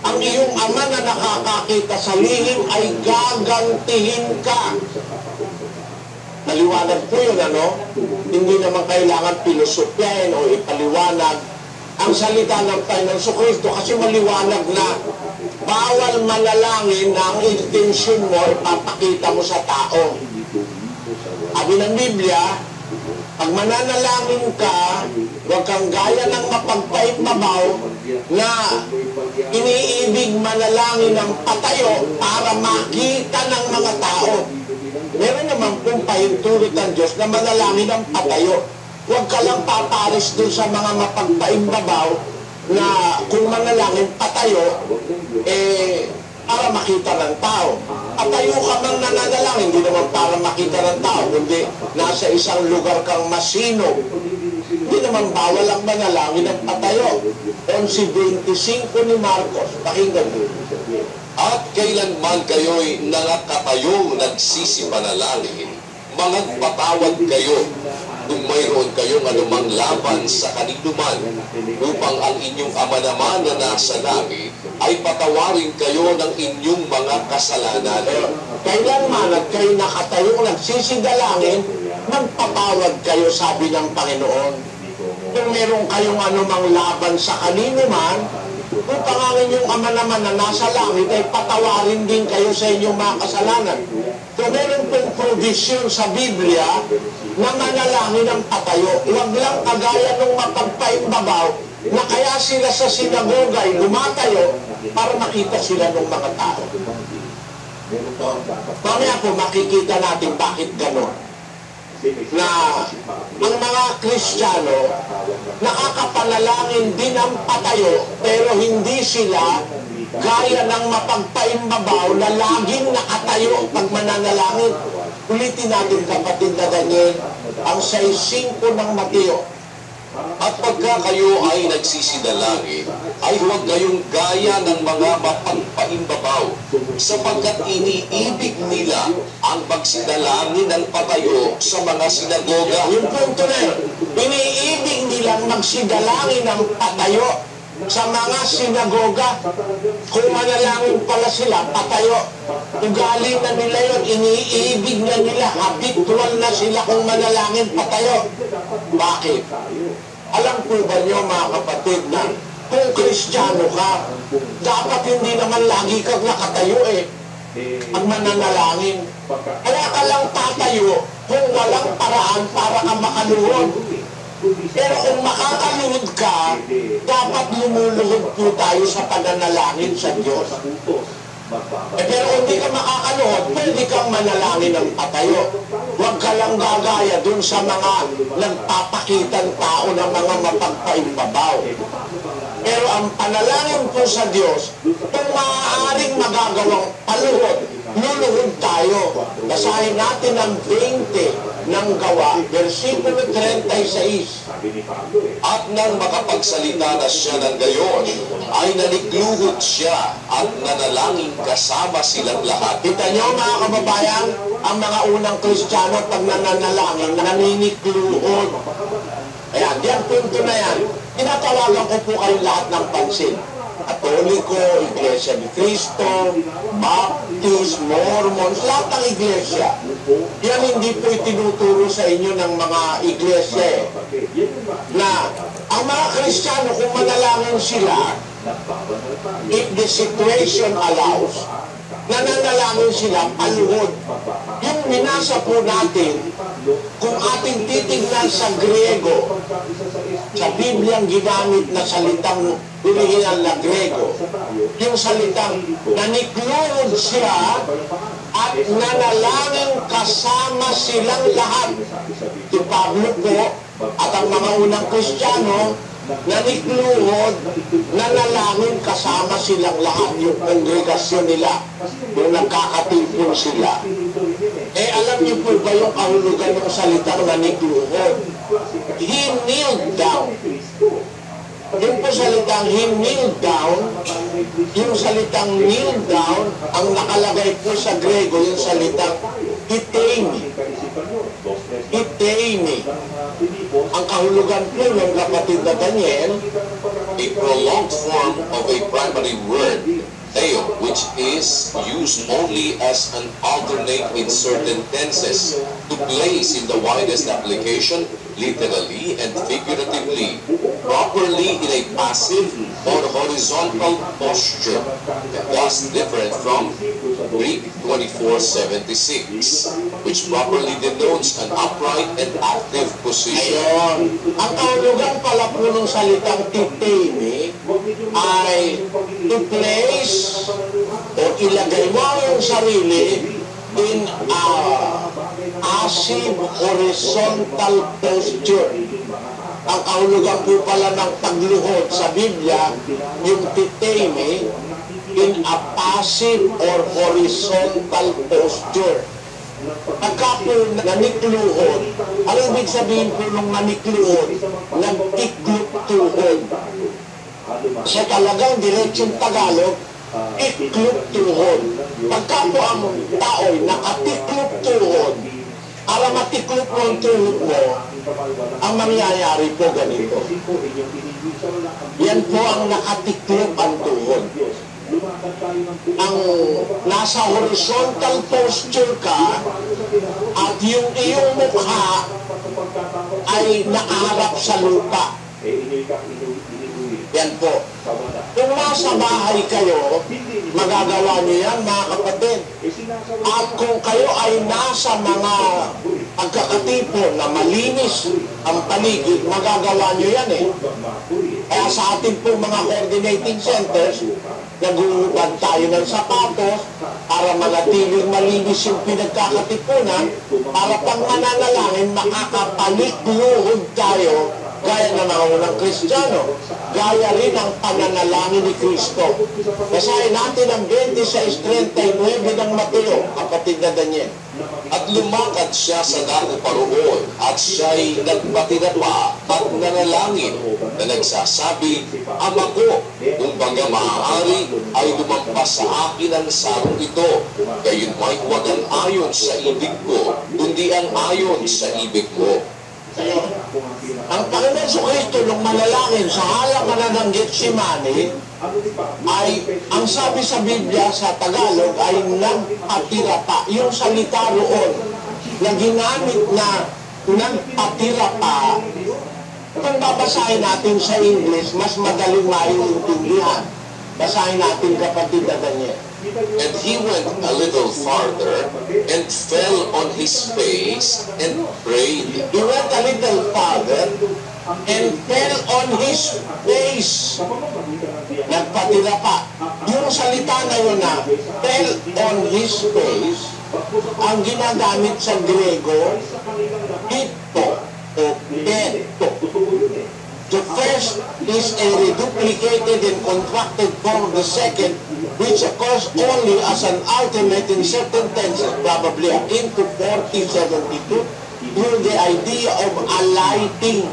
Ang iyong ama na nakakakita sa lihim ay gagantihin ka. Maliwanag po yun, ano? Hindi naman kailangan pilosopyahin o ipaliwanag ang salita ng Panginoon Kristo kasi maliwanag na bawal manalangin na ang intensyon mo ipapakita mo sa tao. Sabi ng Biblia, pag mananalangin ka, huwag kang gaya ng mapagpaimbabaw na iniibig manalangin ng patayo para makita ng mga tao. Meron naman pong pahintulot ng Diyos na manalangin ng patayo. Huwag ka lang paparis dun sa mga mapagpaimbabaw na kung manalangin patayo, para makita ng tao. Patayo ka mang nananalangin, hindi naman para makita ng tao, kundi nasa isang lugar kang masino. Hindi naman bawal ang manalangin ng patayo. 11:25 ni Marcos, pakinggan mo. At kailanman kayo'y nakatayo nagsisipanalangin, magpatawad kayo kung mayroon kayong anumang laban sa kaninuman, upang ang inyong Ama naman na nasa langit ay patawarin kayo ng inyong mga kasalanan. Kailanman at kayo nakatayo nagsisidalangin, magpatawad kayo, sabi ng Panginoon. Kung meron kayong anumang laban sa kanino man, upang ang inyong Ama naman na nasa langit ay patawarin din kayo sa inyong mga kasalanan. Kung meron pong provision sa Biblia na manalangin ng patayo, huwag lang kagaya nung mapagpaimbabaw na kaya sila sa sinagoga ay lumatayo para makita sila ng mga tao. Mamaya po makikita natin bakit gano'n. Na ang mga Kristiyano nakakapanalangin din ng patayo pero hindi sila gaya ng mapagpaimbabaw na laging nakatayo pag mananalangin. Ulitin natin, kapatid na Daniel, ang 6:5 ng Mateo. At pagka kayo ay nagsisidalangin, ay huwag kayong gaya ng mga mapagpaimbabaw, sapagkat iniibig nila ang pagsidalangin ng patayo sa mga sinagoga. Yung punto na yun, iniibig nilang magsidalangin ng patayo sa mga sinagoga. Kung manalangin pala sila, patayo. Ugali na nila yun, iniibig na nila, habitual na sila kung manalangin patayo. Bakit? Alam po ba nyo, mga kapatid, na kung Kristiyano ka, dapat hindi naman lagi kang nakatayo ang mananalangin. Kaya ka lang tatayo kung walang paraan para ka makaluhod. Pero kung makakaluhod ka, dapat lumuluhod po tayo sa pananalangin sa Diyos. Pero kung hindi ka makakaluhod, pwede kang manalangin ng patayo. Huwag ka lang gagaya dun sa mga nagpapakitang tao ng mga mapagpaimbabaw. Pero ang panalangin po sa Diyos, kung maaaring magagawang paluhod, luluhod tayo. Basahin natin ang 20 ng Gawa, versikulo 36. At nang makapagsalita na siya ng gayon, ay nanikluhod siya at nanalangin kasama silang lahat. Kita nyo, mga kababayan, ang mga unang Kristiyano pag nananalangin, naninikluhod. Ayan, diyan punto na yan. Tinatawagan ko po kayong lahat ng pansin. Katoliko, Iglesia ni Cristo, Baptist, Mormons, lahat ng iglesia. Yan hindi po itinuturo sa inyo ng mga iglesia na ang mga Kristiyano, kung manalangin sila, if the situation allows, nananalangin sila paluhod. Yung minasa po natin, kung ating titignan sa Griego, sa Bibliang ginamit na salitang original na Griego, yung salitang nanikluhod siya at nanalangin kasama silang lahat. Si Pablo po at ang mga unang Kristiyano, nanikluhod, nanalangin kasama silang lahat, yung kongregasyon nila, yung nagkakatipon sila. Alam niyo po ba yung kahulugan ng salitang nanikluhod? He kneeled down. Yung po salitang he kneeled down, yung salitang kneel down, ang nakalagay po sa Grego, yung salitang iteimi. Iteimi. Ang kahulugan po ng kapatid na Daniel, A prolonged form of a primary word, theo, which is used only as an alternate in certain tenses, to place in the widest application, literally and figuratively, properly in a passive or horizontal posture, thus different from Greek 2476, which properly denotes an upright and active position. Ayun. Ang kahulugan pala po ng salitang titene ay to place o ilagay mo yung sarili in a passive horizontal posture. Ang kahulugan po pala ng pagluhod sa Biblia, yung titene in a passive or horizontal posture. Pagka po nanikluhod, ang ibig sabihin po nung nanikluhod, nag-iklop-tuhod. Sa talagang diretsong Tagalog, iklop-tuhod. Pagka po ang tao'y nakatiklop-tuhod, para matiklop mo ang tuhod mo, ang mangyayari po ganito. Yan po ang nakatiklop ang tuhod. Ang nasa horizontal posture ka at yung iyong mukha ay nakaharap sa lupa. Yan po. Kung nasa bahay kayo, magagawa niyo yan, mga kapatid. At kung kayo ay nasa mga pagkakatipo na malinis ang paligid, magagawa niyo yan eh. Kaya sa ating po mga coordinating centers, naguhubad tayo ng sapatos para manatiling malinis yung pinagkakatipunan, para pang mananalangin, makakapanikluhod tayo gaya ng mga unang Kristiyano, gaya rin ang pananalangin ni Kristo. Basahin natin ang 26:39 ng Mateo, kapatid na Daniel. At lumakad siya sa dako paroon, at siya'y nagpatinapa at nanalangin na nagsasabi, Ama ko, kung baga maaari ay lumampas sa akin ang sarong ito, gayon may huwag ang ayon sa ibig ko, kundi ang ayon sa ibig mo. Ang Panginoon Kristo nung manalangin sa halaman ng Getsemani ay, ang sabi sa Biblia sa Tagalog ay nagpatirapa. Yung salita roon na ginamit na nagpatirapa, kung babasahin natin sa English, mas madaling maintindihan. Basahin natin, kapatid na Daniel. And he went a little farther and fell on his face and prayed. He went a little farther and fell on his face. Nagpatirapa. Yung salita na yun na fell on his face, ang ginagamit sa Grego, hito o peto. The first is a reduplicated and contracted form of the second, which occurs only as an alternate in certain tenses, probably akin to 4072, through the idea of alighting.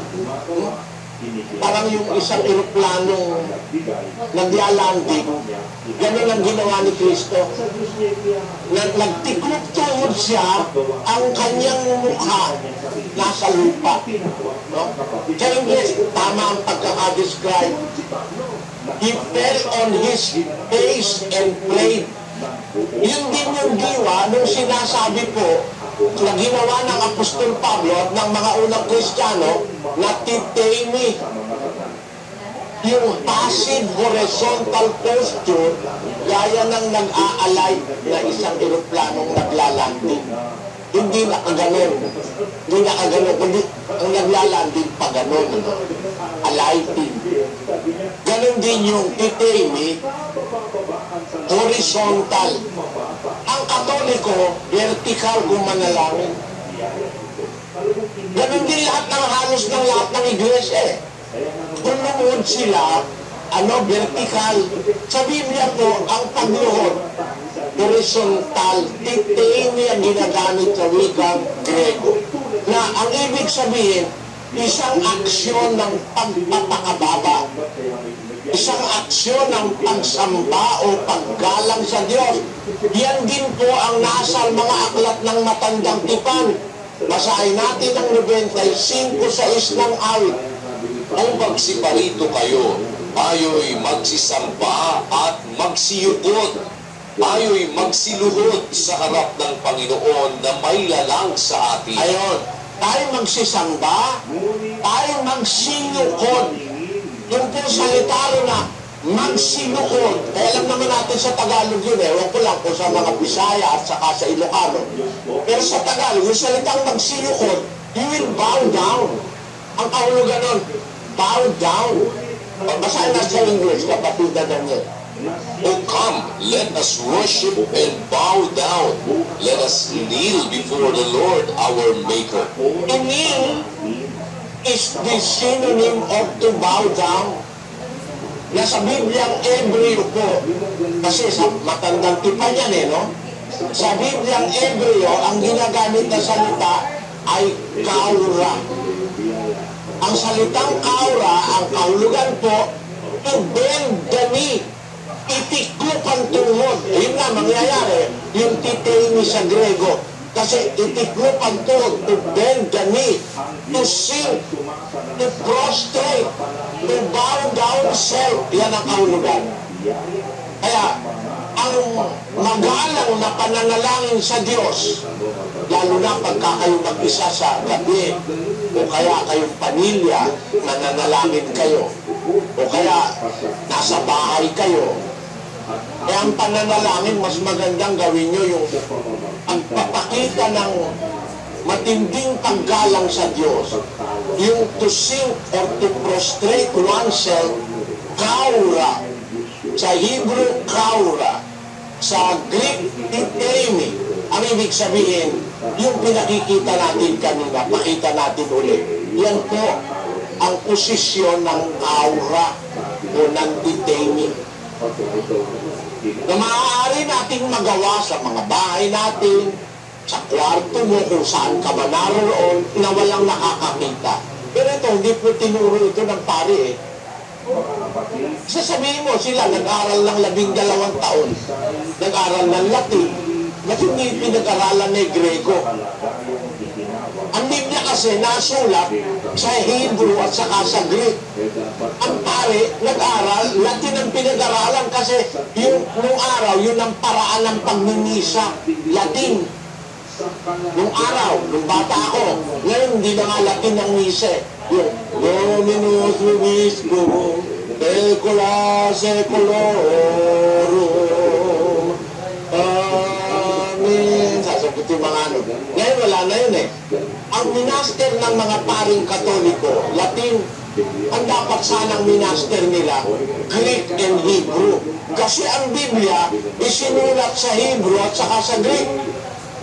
Parang yung isang eroplanong naglalanding, ganun ang ginawa ni Kristo. Nagtiklop-tuhod siya, ang kanyang mukha nasa lupa. No? Sa English, tama ang pagkaka-describe. He fell on his face and prayed. Yun din yung diwa nung sinasabi po na ginawa ng Apostol Pablo at ng mga unang Kristiyano na titene. Yung passive horizontal posture, gaya ng nag-a-alight na isang eroplanong naglalanding. Hindi nakaganon. Hindi nakaganon. Kundi ang naglalanding pa ganon. Alighting. Ganon din yung titene, horizontal. Ang Katoliko, vertical kung manalangin. Ganon din lahat ng halos ng lahat ng iglesia eh. Kung lumuhod sila, vertical. Sa Biblia po, ang pagluhod, horizontal, titene ang ginagamit sa wikang Grego. Na ang ibig sabihin, isang aksyon ng pagpapakababa. Isang aksyon ng pagsamba o paggalang sa Diyos. Yan din po ang nasa mga aklat ng matandang tipan. Basahin natin ang 95:6 ng awit. Kung magsiparito kayo, tayo'y magsisamba at magsiyukod. tayo'y magsiluhod sa harap ng Panginoon na may lalang sa atin. Ayon, tayo magsisamba, tayo magsinukod. Yung po salita rin na magsinukod. Kaya alam naman natin sa Tagalog yun eh. Ewan ko lang kung sa mga Bisaya at saka sa Ilocano. Pero sa Tagalog, yung salitang magsinukod, you will bow down. Ang kahulugan nun, bow down. Basahin na sa English, kapatid na Daniel. O come, let us worship and bow down. Let us kneel before the Lord our Maker. To kneel is the synonym of to bow down. Nasa Bibliang Hebreo po, kasi sa matandang tipan yan eh, no? Sa Bibliang Hebreo, ang ginagamit na salita ay kaura. Ang salitang kaura, ang kahulugan po, to bend the knee, itiklop ang tuhod. Yun na, mangyayari, yung titeni sa Grego. Kasi itiklop ang tuhod, to bend the knee, to sink, to prostrate, to bow down self. Yan ang kahulugan. Kaya, ang magalang na pananalangin sa Diyos, lalo na pagka kayo mag-isa sa gabi, o kaya kayong pamilya, nananalangin kayo, o kaya nasa bahay kayo, kaya ang pananalangin, mas magandang gawin nyo yung ang papakita ng matinding paggalang sa Diyos, yung to sink or to prostrate oneself, kaura. Sa Hebrew, kaura. Sa Greek, titemi. Ang ibig sabihin, yung pinakikita natin kanina, pakita natin ulit. Yan po ang posisyon ng aura o ng titemi. Na maaari nating magawa sa mga bahay natin, sa kwarto mo, kung saan ka ba naroon, na walang nakakakita. Pero ito, hindi po tinuro ito ng pari eh. Sasabihin mo sila, nag-aral ng 12 taon, nag-aral ng Latin, ba't hindi pinag-aralan ng Grego? Ang Biblia kasi nasulat sa Hebrew at saka sa Greek. Ang pare, nag-aral, Latin ang pinag-aralan kasi yung nung araw, yun ang paraan ng pagmimisa, Latin. Nung araw, nung bata ako, ngayon hindi na nga Latin ang misa. Yung Dominus Vobiscum, Secula Secolorum, Amen. Sasagutin mga ano. Ngayon wala na yun eh. Ang minaster ng mga paring Katoliko, Latin, ang dapat sanang minaster nila, Greek and Hebrew. Kasi ang Biblia, isinulat sa Hebrew at saka sa Greek.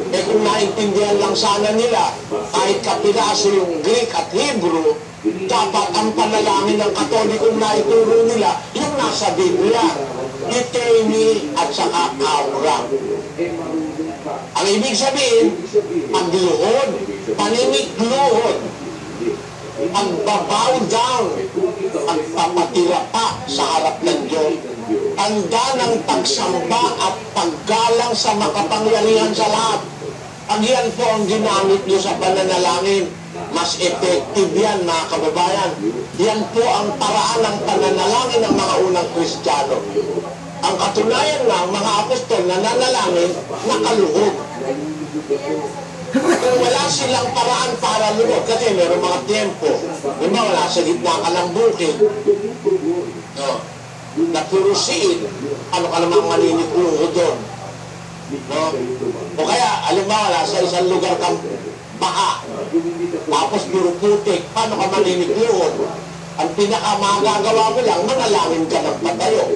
Eh kung naintindihan lang sana nila, kahit kapilaso yung Greek at Hebrew, dapat ang panalangin ng Katolikong naituro nila, yung nasa Biblia, itemi at saka aura. Ang ibig sabihin, pagluhod, panimikluhod, pagbabow down, pagpapatira pa sa harap ng Diyos, tanda ng pagsamba at paggalang sa makapangyarihan sa lahat. Pag yan po ang ginamit nyo sa pananalangin, mas effective yan mga kababayan. Yan po ang paraan ng pananalangin ng mga unang Kristiyano. Ang katunayan na mga apostol na nanalangin, nakaluhod. Kung wala silang paraan para luhod, kasi meron mga tempo, diba wala sa gitna ka ng bukid, no, na puro siin, ano ka namang maninig luhod doon. No? O kaya, alam mo, wala sa isang lugar kang baka, tapos puro putik, paano ka maninig luhod? Ang pinakamagagawa mo lang, manalangin ka ng patayo.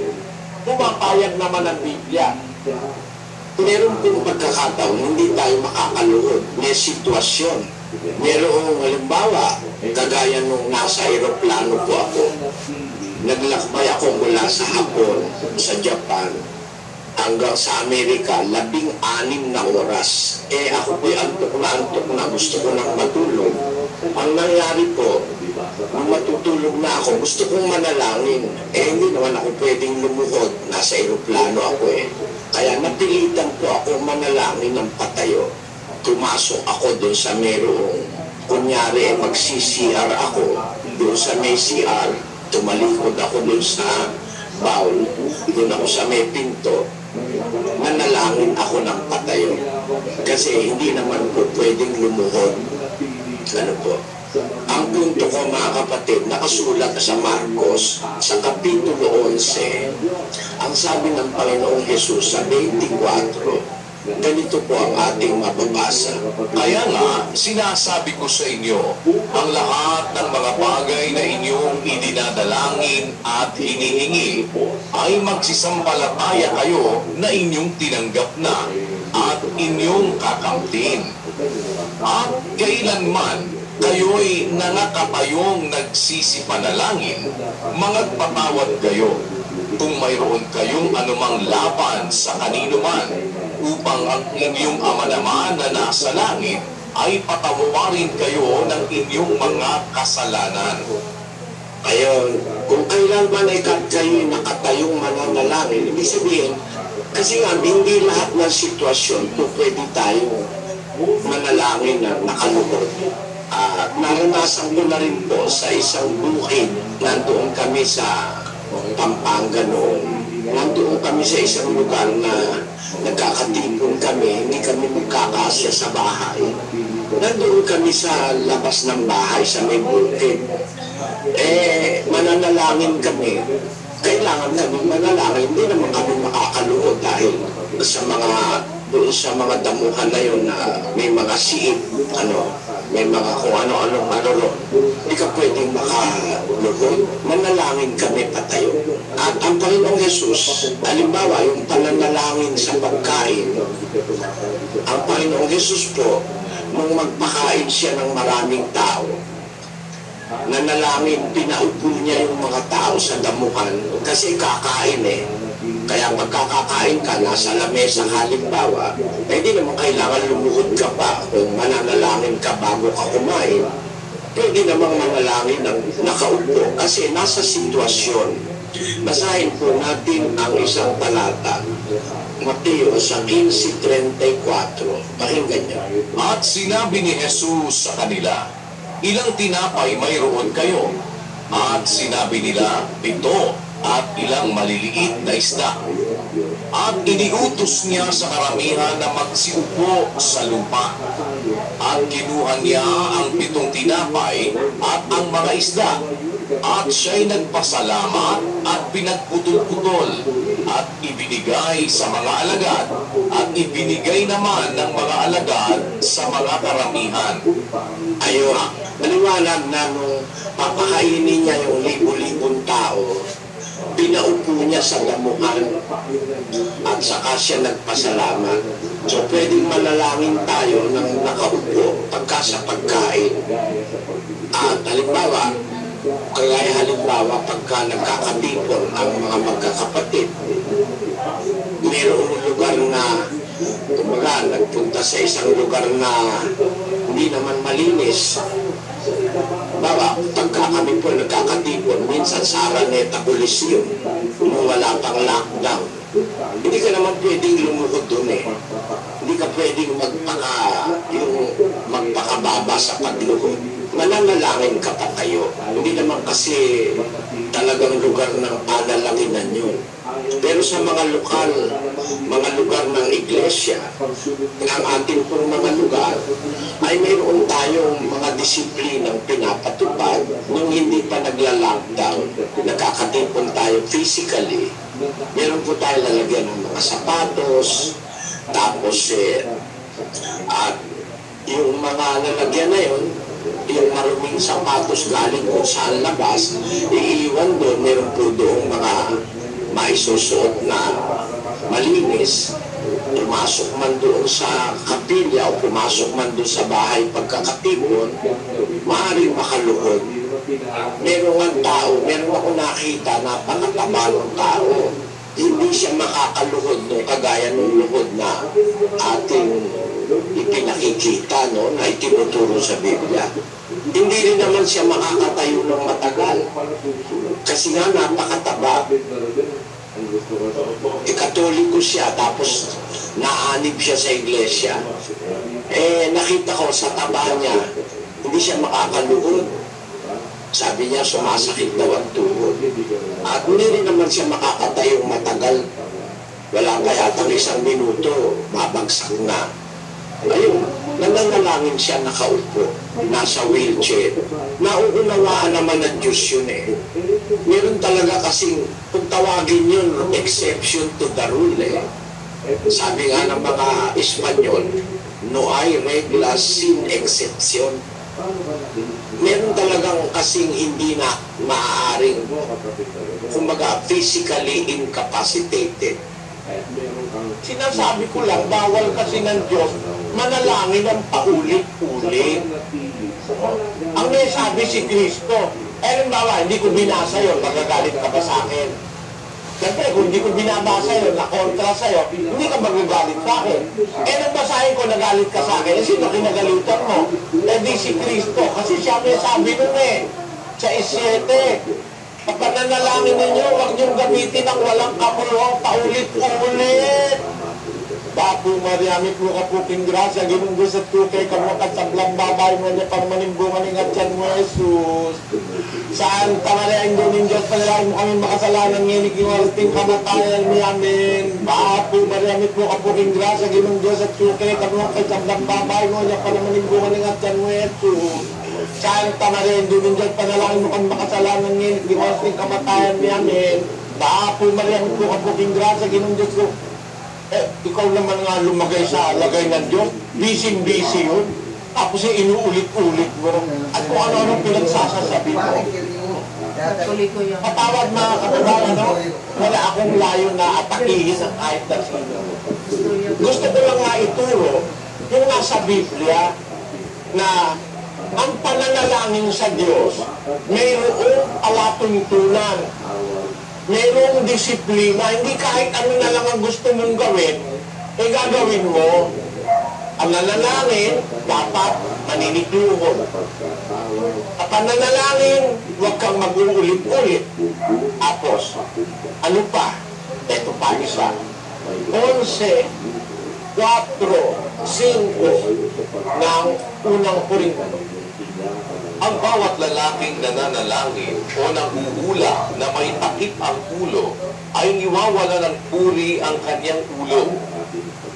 Pumapayag naman ang Biblia. Meron pong pagkakataon, hindi tayo makakaluhod. May sitwasyon. Merong halimbawa, kagaya nung nasa aeroplano po ako. Naglakbay ako mula sa Hapon, sa Japan, hanggang sa Amerika, 16 na oras. Eh ako po'y antok na, gusto ko nang matulog. Ang nangyari po, nung matutulog na ako, gusto kong manalangin. Eh hindi naman ako pwedeng lumuhod, nasa aeroplano ako eh. Kaya napilitan po ako manalangin ng patayo. Tumasok ako doon sa merong, kunyari mag-CCR ako, doon sa may CR, tumalikod ako doon sa bowl, doon ako sa may pinto, nanalangin ako ng patayo. Kasi hindi naman po pwedeng lumuhod. Ano po? Ang punto ko, mga kapatid, nakasulat sa Marcos, sa Kapitulo 11, ang sabi ng Panginoong Jesus sa 24, ganito po ang ating mababasa. Kaya nga, sinasabi ko sa inyo, ang lahat ng mga bagay na inyong idinadalangin at hinihingi ay magsisampalataya kayo na inyong tinanggap na at inyong kakamtin. At kailanman kayo'y nangakapayong nagsisipanalangin, magpatawad kayo kung mayroon kayong anumang laban sa kanino man, upang ang inyong Ama naman na nasa langit ay patawarin kayo ng inyong mga kasalanan. Ayun, kung kailan man ay kayo'y nakatayong mananalangin, ibig sabihin, kasi nga, hindi lahat ng sitwasyon po pwede tayo manalangin na nakalugod. Naranasan ko na rin po sa isang bukid, nandoon kami sa Pampanga noon. Nandoon kami sa isang lugar na nagkakatipon kami, hindi kami magkakasya sa bahay. Nandoon kami sa labas ng bahay, sa may bukid. Mananalangin kami. Kailangan kami manalangin, hindi naman kami makakaluhod dahil doon sa mga damuhan na yun na may mga siip, may mga kung ano-anong ron. Hindi ka pwedeng makaluhod. Manalangin kami patayo. At ang Panginoong Jesus, halimbawa, yung pananalangin sa pagkain, ang Panginoong Jesus po, nung magpakain siya ng maraming tao, nanalangin, pinaupo niya yung mga tao sa damuhan kasi kakain Kaya pagkakakain ka, nasa lamesa halimbawa, hindi naman kailangan lumuhod ka pa kung mananalangin ka bago ka kumain. Pwede namang manalangin ng nakaupo kasi nasa sitwasyon. Basahin po natin ang isang talata. Mateo sa 15:34. Pakinggan niyo. At sinabi ni Jesus sa kanila, ilang tinapay mayroon kayo? At sinabi nila, 7 at ilang maliliit na isda. At iniutos niya sa karamihan na magsiupo sa lupa. At kinuha niya ang 7 tinapay at ang mga isda. At siya'y nagpasalamat at pinagputol-putol at ibinigay sa mga alagad at ibinigay naman ng mga alagad sa mga karamihan. Ayun, maliwanag na nung papakainin niya yung libo-libong tao, pinaupo niya sa damuhan at saka siya nagpasalamat. So pwedeng manalangin tayo ng nakaupo pagka sa pagkain. At halimbawa, pagka nagkakatipon ang mga magkakapatid, mayroong lugar na nagpunta sa isang lugar na hindi naman malinis. Pagka kami po nagkakatipon, minsan sa Araneta Coliseum, nung wala pang lockdown, hindi ka naman pwedeng lumuhod doon Hindi ka pwedeng magpakababa sa pagluhod. Mananalangin ka pa kayo. Hindi naman kasi talagang lugar ng panalakinan yun. Pero sa mga lugar ng iglesia, ang ating pong mga lugar, ay mayroon tayong mga disiplinang pinapatupad nung hindi pa nagla-lockdown. Nakakatipon tayo physically. Meron po tayo lalagyan ng mga sapatos, tapos at yung mga lalagyan na yun, yung maruming sapatos galing kung saan labas, iiwan doon, meron po doong mga maisusuot na malinis. Pumasok man doon sa kapilya o pumasok man doon sa bahay pagkakatipon, maaaring makaluhod. Meron ako nakita, napakataba ng tao. Hindi siya makakaluhod kagaya ng luhod na ating ipinakikita na itinuturo sa Biblia. Hindi rin naman siya makakatayo ng matagal kasi nga napakataba. Katoliko siya, tapos naanib siya sa iglesia. Nakita ko sa taba niya, hindi siya makakaluhod. Sabi niya, sumasakit daw ang tuhod. At hindi rin naman siya makakatayong matagal. Wala pa yatang 1 minuto, mabagsak na. Ayun, nananalangin siya nakaupo, nasa wheelchair. Nauunawaan naman ng Diyos yun eh. Meron talaga kasing, kung tawagin yun, exception to the rule eh. Sabi nga ng mga Espanyol, no hay regla sin exception. Meron talagang kasing hindi na maaaring, kumbaga, physically incapacitated. Sinasabi ko lang, bawal kasi ng Diyos manalangin ng paulit-ulit. Ang may sabi si Kristo, halimbawa, hindi ko binasa yun, magagalit ka ba sa akin? Siyempre, kung hindi ko binabasa yun, na kontra sa'yo, hindi ka magagalit sa akin. Nung basahin ko, nagalit ka sa akin, sino kinagalitan mo? Di si Kristo, kasi siya may sabi nun eh, sa 7, kapag nanalangin ninyo, huwag niyong gamitin ang walang kapuluang paulit-ulit. Bapo Mariami po kapuking grasya, ginunggo sa tukay, kamukat sa blambabay mo niya, parmanimbungan ng atyan mo, Jesus. Saan tamalain doon ng Diyos, panalain mo kami makasalanan, nginig yung alasting kamatayan ni amin. Bapo Mariami po kapuking grasya, ginunggo sa tukay, kamukat sa blambabay mo niya, parmanimbungan ng atyan mo, Jesus. Saan tamalain doon ng Diyos, panalain mo kami makasalanan, nginig yung alasting kamatayan ni amin. Bapo Mariami po kapuking grasya, ginunggo sa ikaw naman nga lumagay sa lagay ng Diyos, busy-busy yun. Tapos inuulit-ulit mo. At kung ano-anong pinagsasasabi mo. Patawad mga kababayan, no? Wala akong layo na atakihin ang kahit na sino. Gusto ko lang nga ituro yung nasa Biblia na ang pananalangin sa Diyos mayroong alatuntunan. Mayroong disiplina, hindi kahit ano na lang ang gusto mong gawin, gagawin mo. Ang nanalangin, dapat maninikluhod. At ang nanalangin, huwag kang mag-uulit-ulit. Tapos, ano pa? Ito pa isa. 11, 4, 5 ng unang Korinto. Ang bawat lalaking nananalangin o nanguhula na may takip ang ulo ay niwawala ng puri ang kanyang ulo.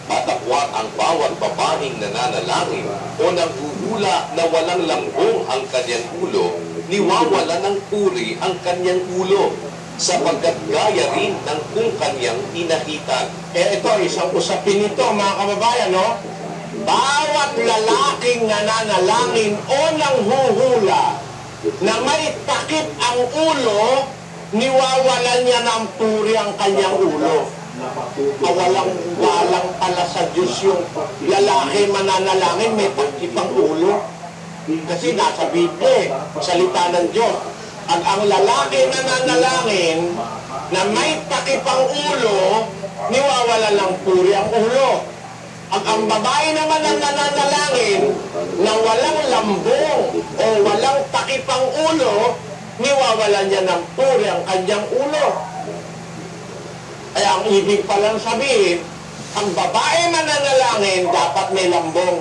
Patapwat ang bawat babaeng nananalangin o nanguhula na walang lambong ang kanyang ulo, niwawala ng puri ang kanyang ulo, sapagkat gaya rin ng kung kanyang inahitan. Ito, isang usapin ito mga kababayan, no? Bawat lalaking nananalangin o nanghuhula na may takip ang ulo, niwawalan niya ng puri ang kanyang ulo. Walang pala sa Diyos yung lalaki mananalangin may takip ang ulo. Kasi nasa Biblia, salita ng Diyos. Ang lalaki nananalangin na may takip ang ulo, niwawalan ng puri ang ulo. Ang babae naman ang nananalangin na walang lambong o walang takip ang ulo, niwawalan niya ng puri ang kanyang ulo. Kaya ang ibig palang sabihin, ang babae mananalangin dapat may lambong.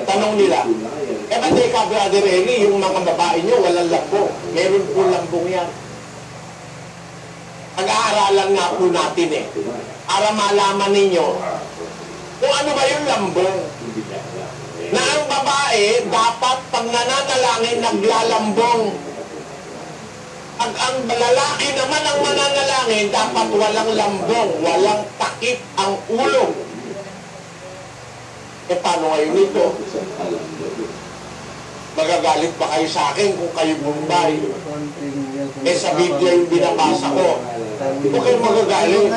Tanong nila, ba't di ka, Brother Eli, yung mga babae nyo walang lambong? Meron po lambong yan. Pag-aaralan nga po natin para malaman ninyo kung ano ba yung lambong. Na ang babae, dapat pag nananalangin, naglalambong. Ang lalaki naman ang mananalangin, dapat walang lambong, walang takip ang ulo. Paano ngayon ito? Magagalit ba kayo sa akin kung kayo Bombay? Sa Biblia yung binabasa ko. Huwag kayo magagalit.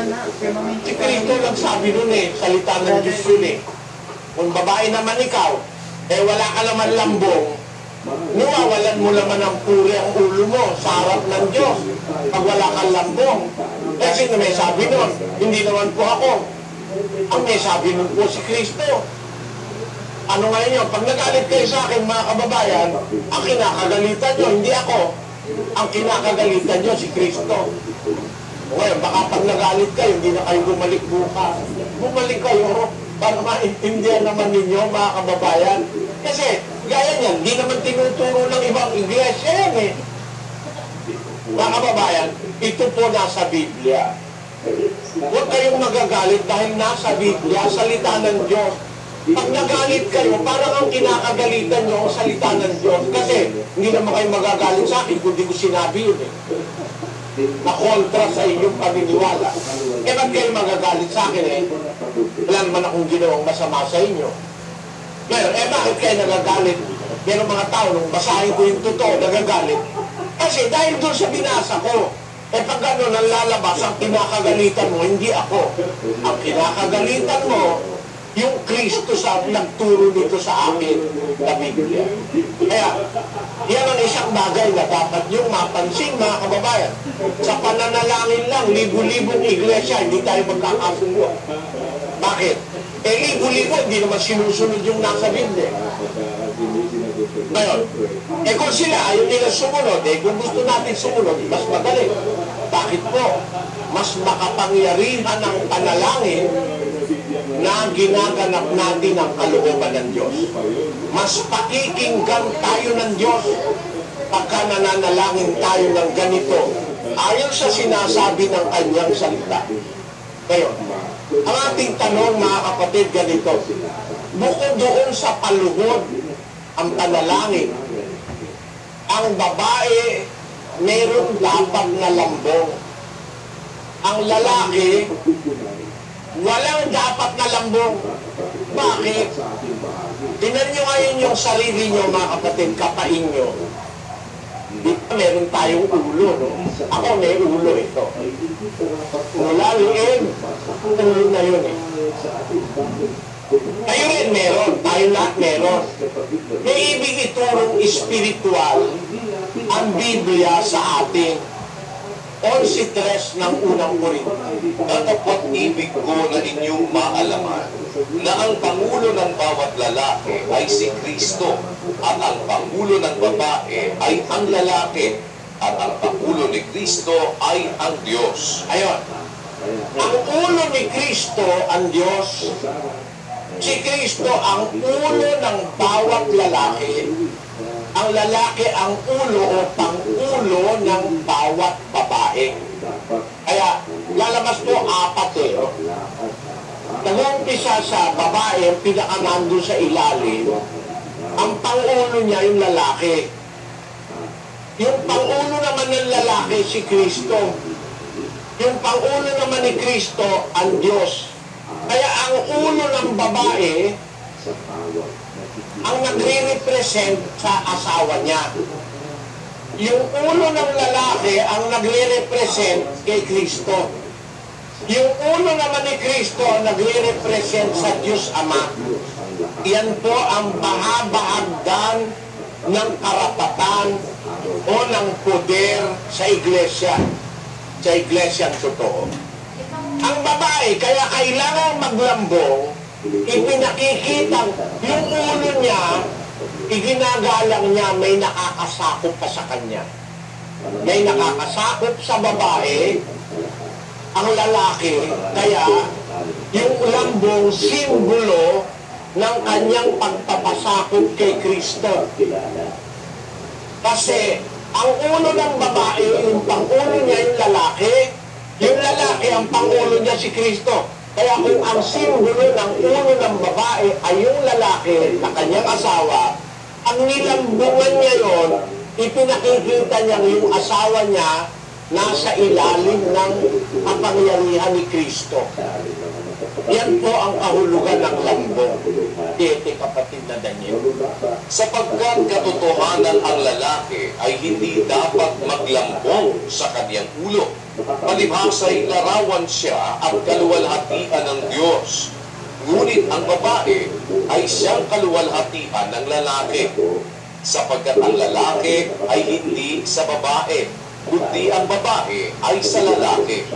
Si Cristo nagsabi nun salita ng Diyos yun Kung babae naman ikaw, wala ka naman lambong, niwawalan mo naman ang puri ang ulo mo sa harap ng Diyos pag wala kang lambong. Kasi may sabi nun, hindi naman po ako. Ang may sabi nun po si Cristo. Ano ngayon yun? Pag nagalit kayo sa akin, mga kababayan, ang kinakagalitan nyo, hindi ako. Ang kinakagalitan nyo, si Kristo. Ngayon, baka pag nagalit kayo, hindi na kayo bumalik bukas. Bumalik kayo para maintindihan naman ninyo, mga kababayan. Kasi, Gaya niyan, hindi naman tinuturo ng ibang iglesia yan eh. Mga kababayan, ito po nasa Biblia. Huwag kayong magagalit dahil nasa Biblia, salita ng Diyos. Pag nagalit kayo, parang ang kinakagalitan nyo ang salita ng Diyos. Kasi hindi naman kayo magagalit sa akin kung di ko sinabi yun eh. Na kontra sa inyong paniniwala. Eh ba't kayo magagalit sa akin eh? Wala naman akong ginawang masama sa inyo. Ngayon, eh bakit kayo nagagalit? Merong mga tao, nung basahin ko yung totoo, nagagalit. Kasi dahil doon sa binasa ko, eh pag gano'n ang lalabas, ang kinakagalitan mo, hindi ako. Ang kinakagalitan mo, yung Kristo sa nagturo dito sa akin na Biblia. Kaya, yan ang isang bagay na dapat yung mapansin, mga kababayan. Sa pananalangin lang, libu-libong iglesia, hindi tayo magkakasundo. Bakit? Eh, libu-libo, hindi naman sinusunod yung nasa Biblia. Ngayon, eh kung sila ayaw nila sumunod, eh kung gusto natin sumunod, mas madali. Bakit po? Mas makapangyarihan ang panalangin na ginaganap natin ang kalooban ng Diyos. Mas pakikinggan tayo ng Diyos pagka nananalangin tayo ng ganito ayon sa sinasabi ng kanyang salita. Ngayon, ang ating tanong, mga kapatid, ganito. Bukod doon sa paluhod ang panalangin, ang babae meron dapat na lambong. Ang lalaki walang dapat na lambong. Bakit? Tingnan nyo ngayon yung sarili nyo, mga kapatid, kapain nyo. Dito meron tayong ulo, no? Ako may ulo ito. Mula liin, ulo na yun eh. Kayo rin meron, tayo lahat meron. May ibig iturong espiritual ang Biblia sa atin. 11:3 ng unang Korinto. Datapot ibig ko na inyong maalaman na ang Pangulo ng bawat lalaki ay si Kristo at ang Pangulo ng babae ay ang lalaki at ang Pangulo ni Kristo ay ang Diyos. Ayun. Ang ulo ni Kristo, ang Diyos. Si Kristo ang ulo ng bawat lalaki. Ang lalaki ang ulo o pang-ulo ng bawat babae. Kaya, lalabas po apat eh. Nag-umpisa sa babae, ang pinakamando sa ilalim. Ang pang-ulo niya yung lalaki. Yung pang-ulo naman ng lalaki, si Kristo. Yung pang-ulo naman ni Kristo, ang Diyos. Kaya ang ulo ng babae, ang nagre-represent sa asawa niya. Yung ulo ng lalaki ang nagre-represent kay Kristo. Yung ulo naman ni Kristo ang nagre-represent sa Diyos Ama. Yan po ang bahagdan ng karapatan o ng poder sa iglesia. Sa iglesia totoo. Ang babae, kaya kailangan maglambong, ipinakikitang yung ulo niya, iginagalang niya, may nakakasakop pa sa kanya. May nakakasakop sa babae, ang lalaki, kaya yung lambong simbolo ng kanyang pagpapasakop kay Kristo. Kasi ang ulo ng babae, yung pang-ulo niya yung lalaki ang pang-ulo niya si Kristo. Kaya kung ang simbolo ng ulo ng babae ay yung lalaki na kanyang asawa, ang nilambungan niya yon, ipinakikita niya yung asawa niya nasa ilalim ng kapangyarihan ni Kristo. Yan po ang kahulugan ng lambong. Tete, kapatid na Daniel. Sapagkat katotohanan ang lalaki ay hindi dapat maglambong sa kanyang ulo. Palibhasa'y larawan siya at kaluwalhatian ng Diyos. Ngunit ang babae ay siyang kaluwalhatian ng lalaki. Sapagkat ang lalaki ay hindi sa babae, kundi ang babae ay sa lalaki.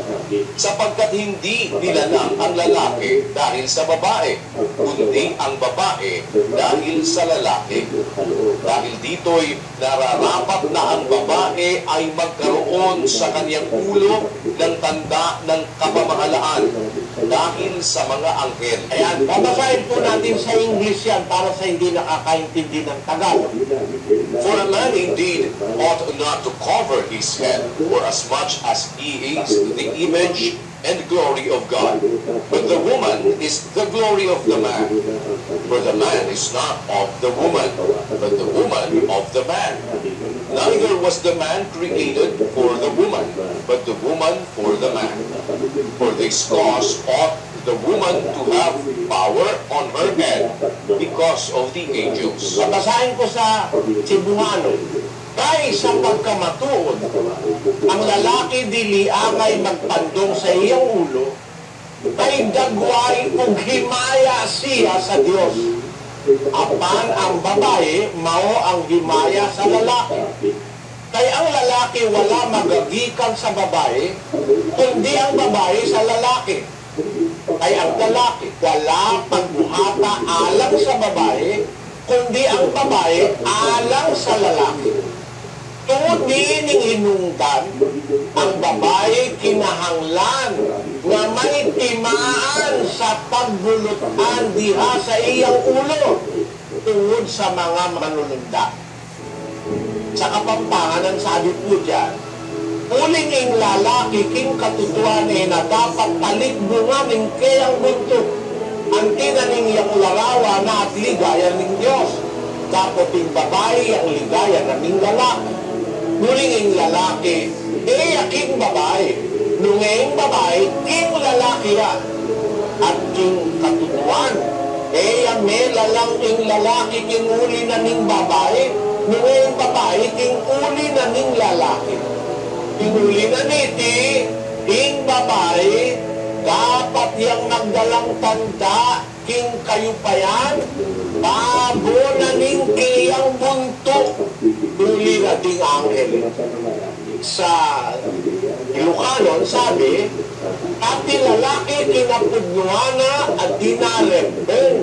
Sapagkat hindi nilalang ang lalaki dahil sa babae, kundi ang babae dahil sa lalaki. Dahil dito'y nararapat na ang babae ay magkaroon doon sa kanyang ulo ng tanda ng kapamahalaan dahil sa mga anghel. Ayan, babasahin po natin sa English yan para sa hindi nakakaintindi ng Tagalog. For a man indeed ought not to cover his head, for as much as he is the image and glory of God. But the woman is the glory of the man. For the man is not of the woman, but the woman of the man. Neither was the man created for the woman, but the woman for the man. For this cause ought the woman to have power on her head because of the angels. Babasahin ko sa Cebuano. Kay sa pagkamatuod, ang lalaki dili angay magpandong sa iyang ulo, kay dagway ug himaya siya sa Dios. Apan ang babae mao ang himaya sa lalaki. Kay ang lalaki wala magagikan sa babae, kundi ang babae sa lalaki. Kay ang lalaki wala pagbuhata alang sa babae, kundi ang babae alang sa lalaki. Tungod niining hinungdan, ang babae kinahanglan nga may timaan sa pagbulutan diha sa iyang ulo tungod sa mga manununda. Sa Kapampangan, ang sabi po dyan, uling ing lalaki king katutuan na dapat talikbungan ng kayang buntot ang tinaning iyang larawa na at ligaya ng Diyos. Dapat yung babae ang ligaya ng lalaki. Nuling lalaki, king babae. Nungeng babae, king lalaki yan. At king katutuan, may lalang ing lalaki, king uli na ning babae. Nungeng babae, king uli na ning lalaki. King uli na niti, king babae, dapat yang nagdalang tanda, king kayo pa yan, babo na ning kiyang bunto. Uli na ding anghel. Sa Ilocanon, sabi, ati lalaki kinapudnuana at dinarembeng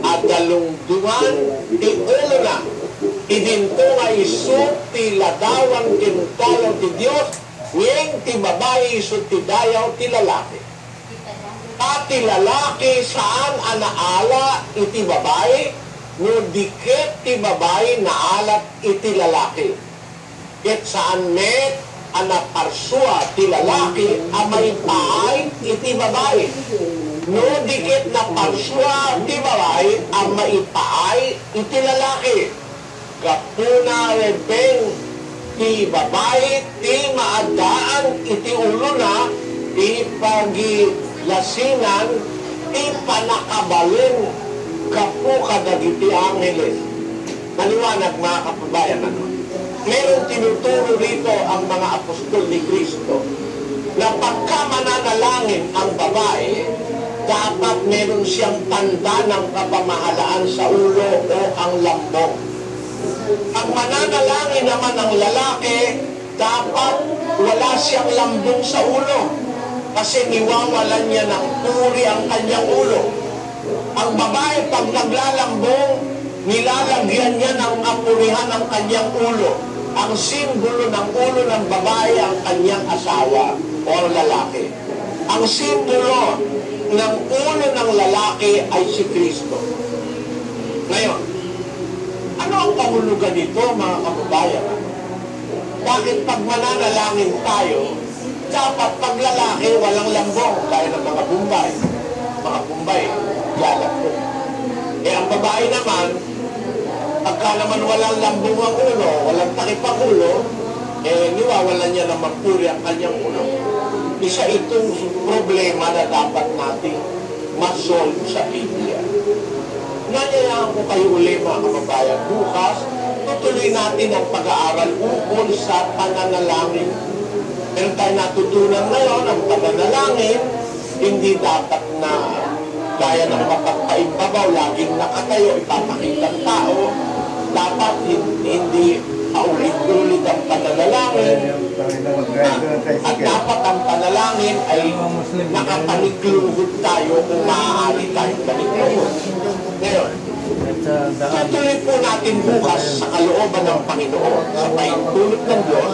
at dalungdungan ti ulo na idinto nga isut ti ladawan kinutalaw ti Diyos ngeng ti babae isut ti dayaw ti lalaki. Ati lalaki saan anaala iti babae no dikit ti babae naalat iti lalaki. Ket saan met anak parsua ti lalaki amay paay iti babae. No dikit na parsua ti babae amay paay iti lalaki. Kapuna rebeng ti babae ti maadaan iti ulo na ti pagilasinan ti panakabalin kapu kadagiti angeles. Maliwanag mga kapabayan, meron tinuturo rito ang mga apostol ni Kristo na pagka mananalangin ang babae, dapat meron siyang tanda ng kapamahalaan sa ulo o ang lambong. Ang mananalangin naman ng lalaki, dapat wala siyang lambong sa ulo kasi niwawalan niya ng puri ang kanyang ulo. Ang babae, pag naglalambong, nilalagyan niya ng kapurihan ng kanyang ulo. Ang simbolo ng ulo ng babae ang kanyang asawa o lalaki. Ang simbolo ng ulo ng lalaki ay si Kristo. Ngayon, ano ang kahulugan nito, mga kababayan? Bakit pag mananalangin tayo, dapat pag lalaki walang lambong, kaya ng mga Bombay. Mga Bombay, yalat po. Ang babae naman, pagka naman walang lambong ang ulo, walang takip ang ulo, niwawalan niya ng magpuri ang kanyang ulo. Isa itong problema na dapat natin masolve sa Biblia. Nangyayaan ko kayo uli, mga kababayan. Bukas, tutuloy natin ang pag-aaral ukol sa pananalangin. Meron tayo natutunan ngayon, ang pananalangin, hindi dapat na gaya ng mapagpaimbabaw, laging nakatayo, ipapakita ng tao. Dapat hindi paulit-ulit ang pananalangin. At dapat ang panalangin natin ay nakapanikluhod tayo kung maaari tayong panikluhod. Ngayon, tutuloy po natin bukas sa kalooban ng Panginoon sa paintulot ng Diyos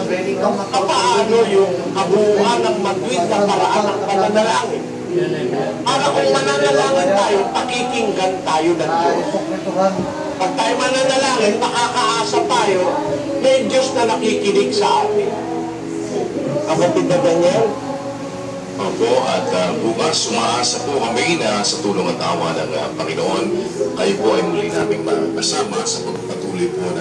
paano yung kabuuan ng matuwid na paraan ng pananalangin. Para kung mananalangin tayo, pakikinggan tayo ng Diyos. Pag tayo mananalangin, makakaasa tayo, may Diyos na nakikinig sa atin. Kapatid na Daniel? Opo, at bukas umaasa po kami na sa tulong at awa ng Panginoon, kayo po ay muli naming makasama sa pagpatuloy po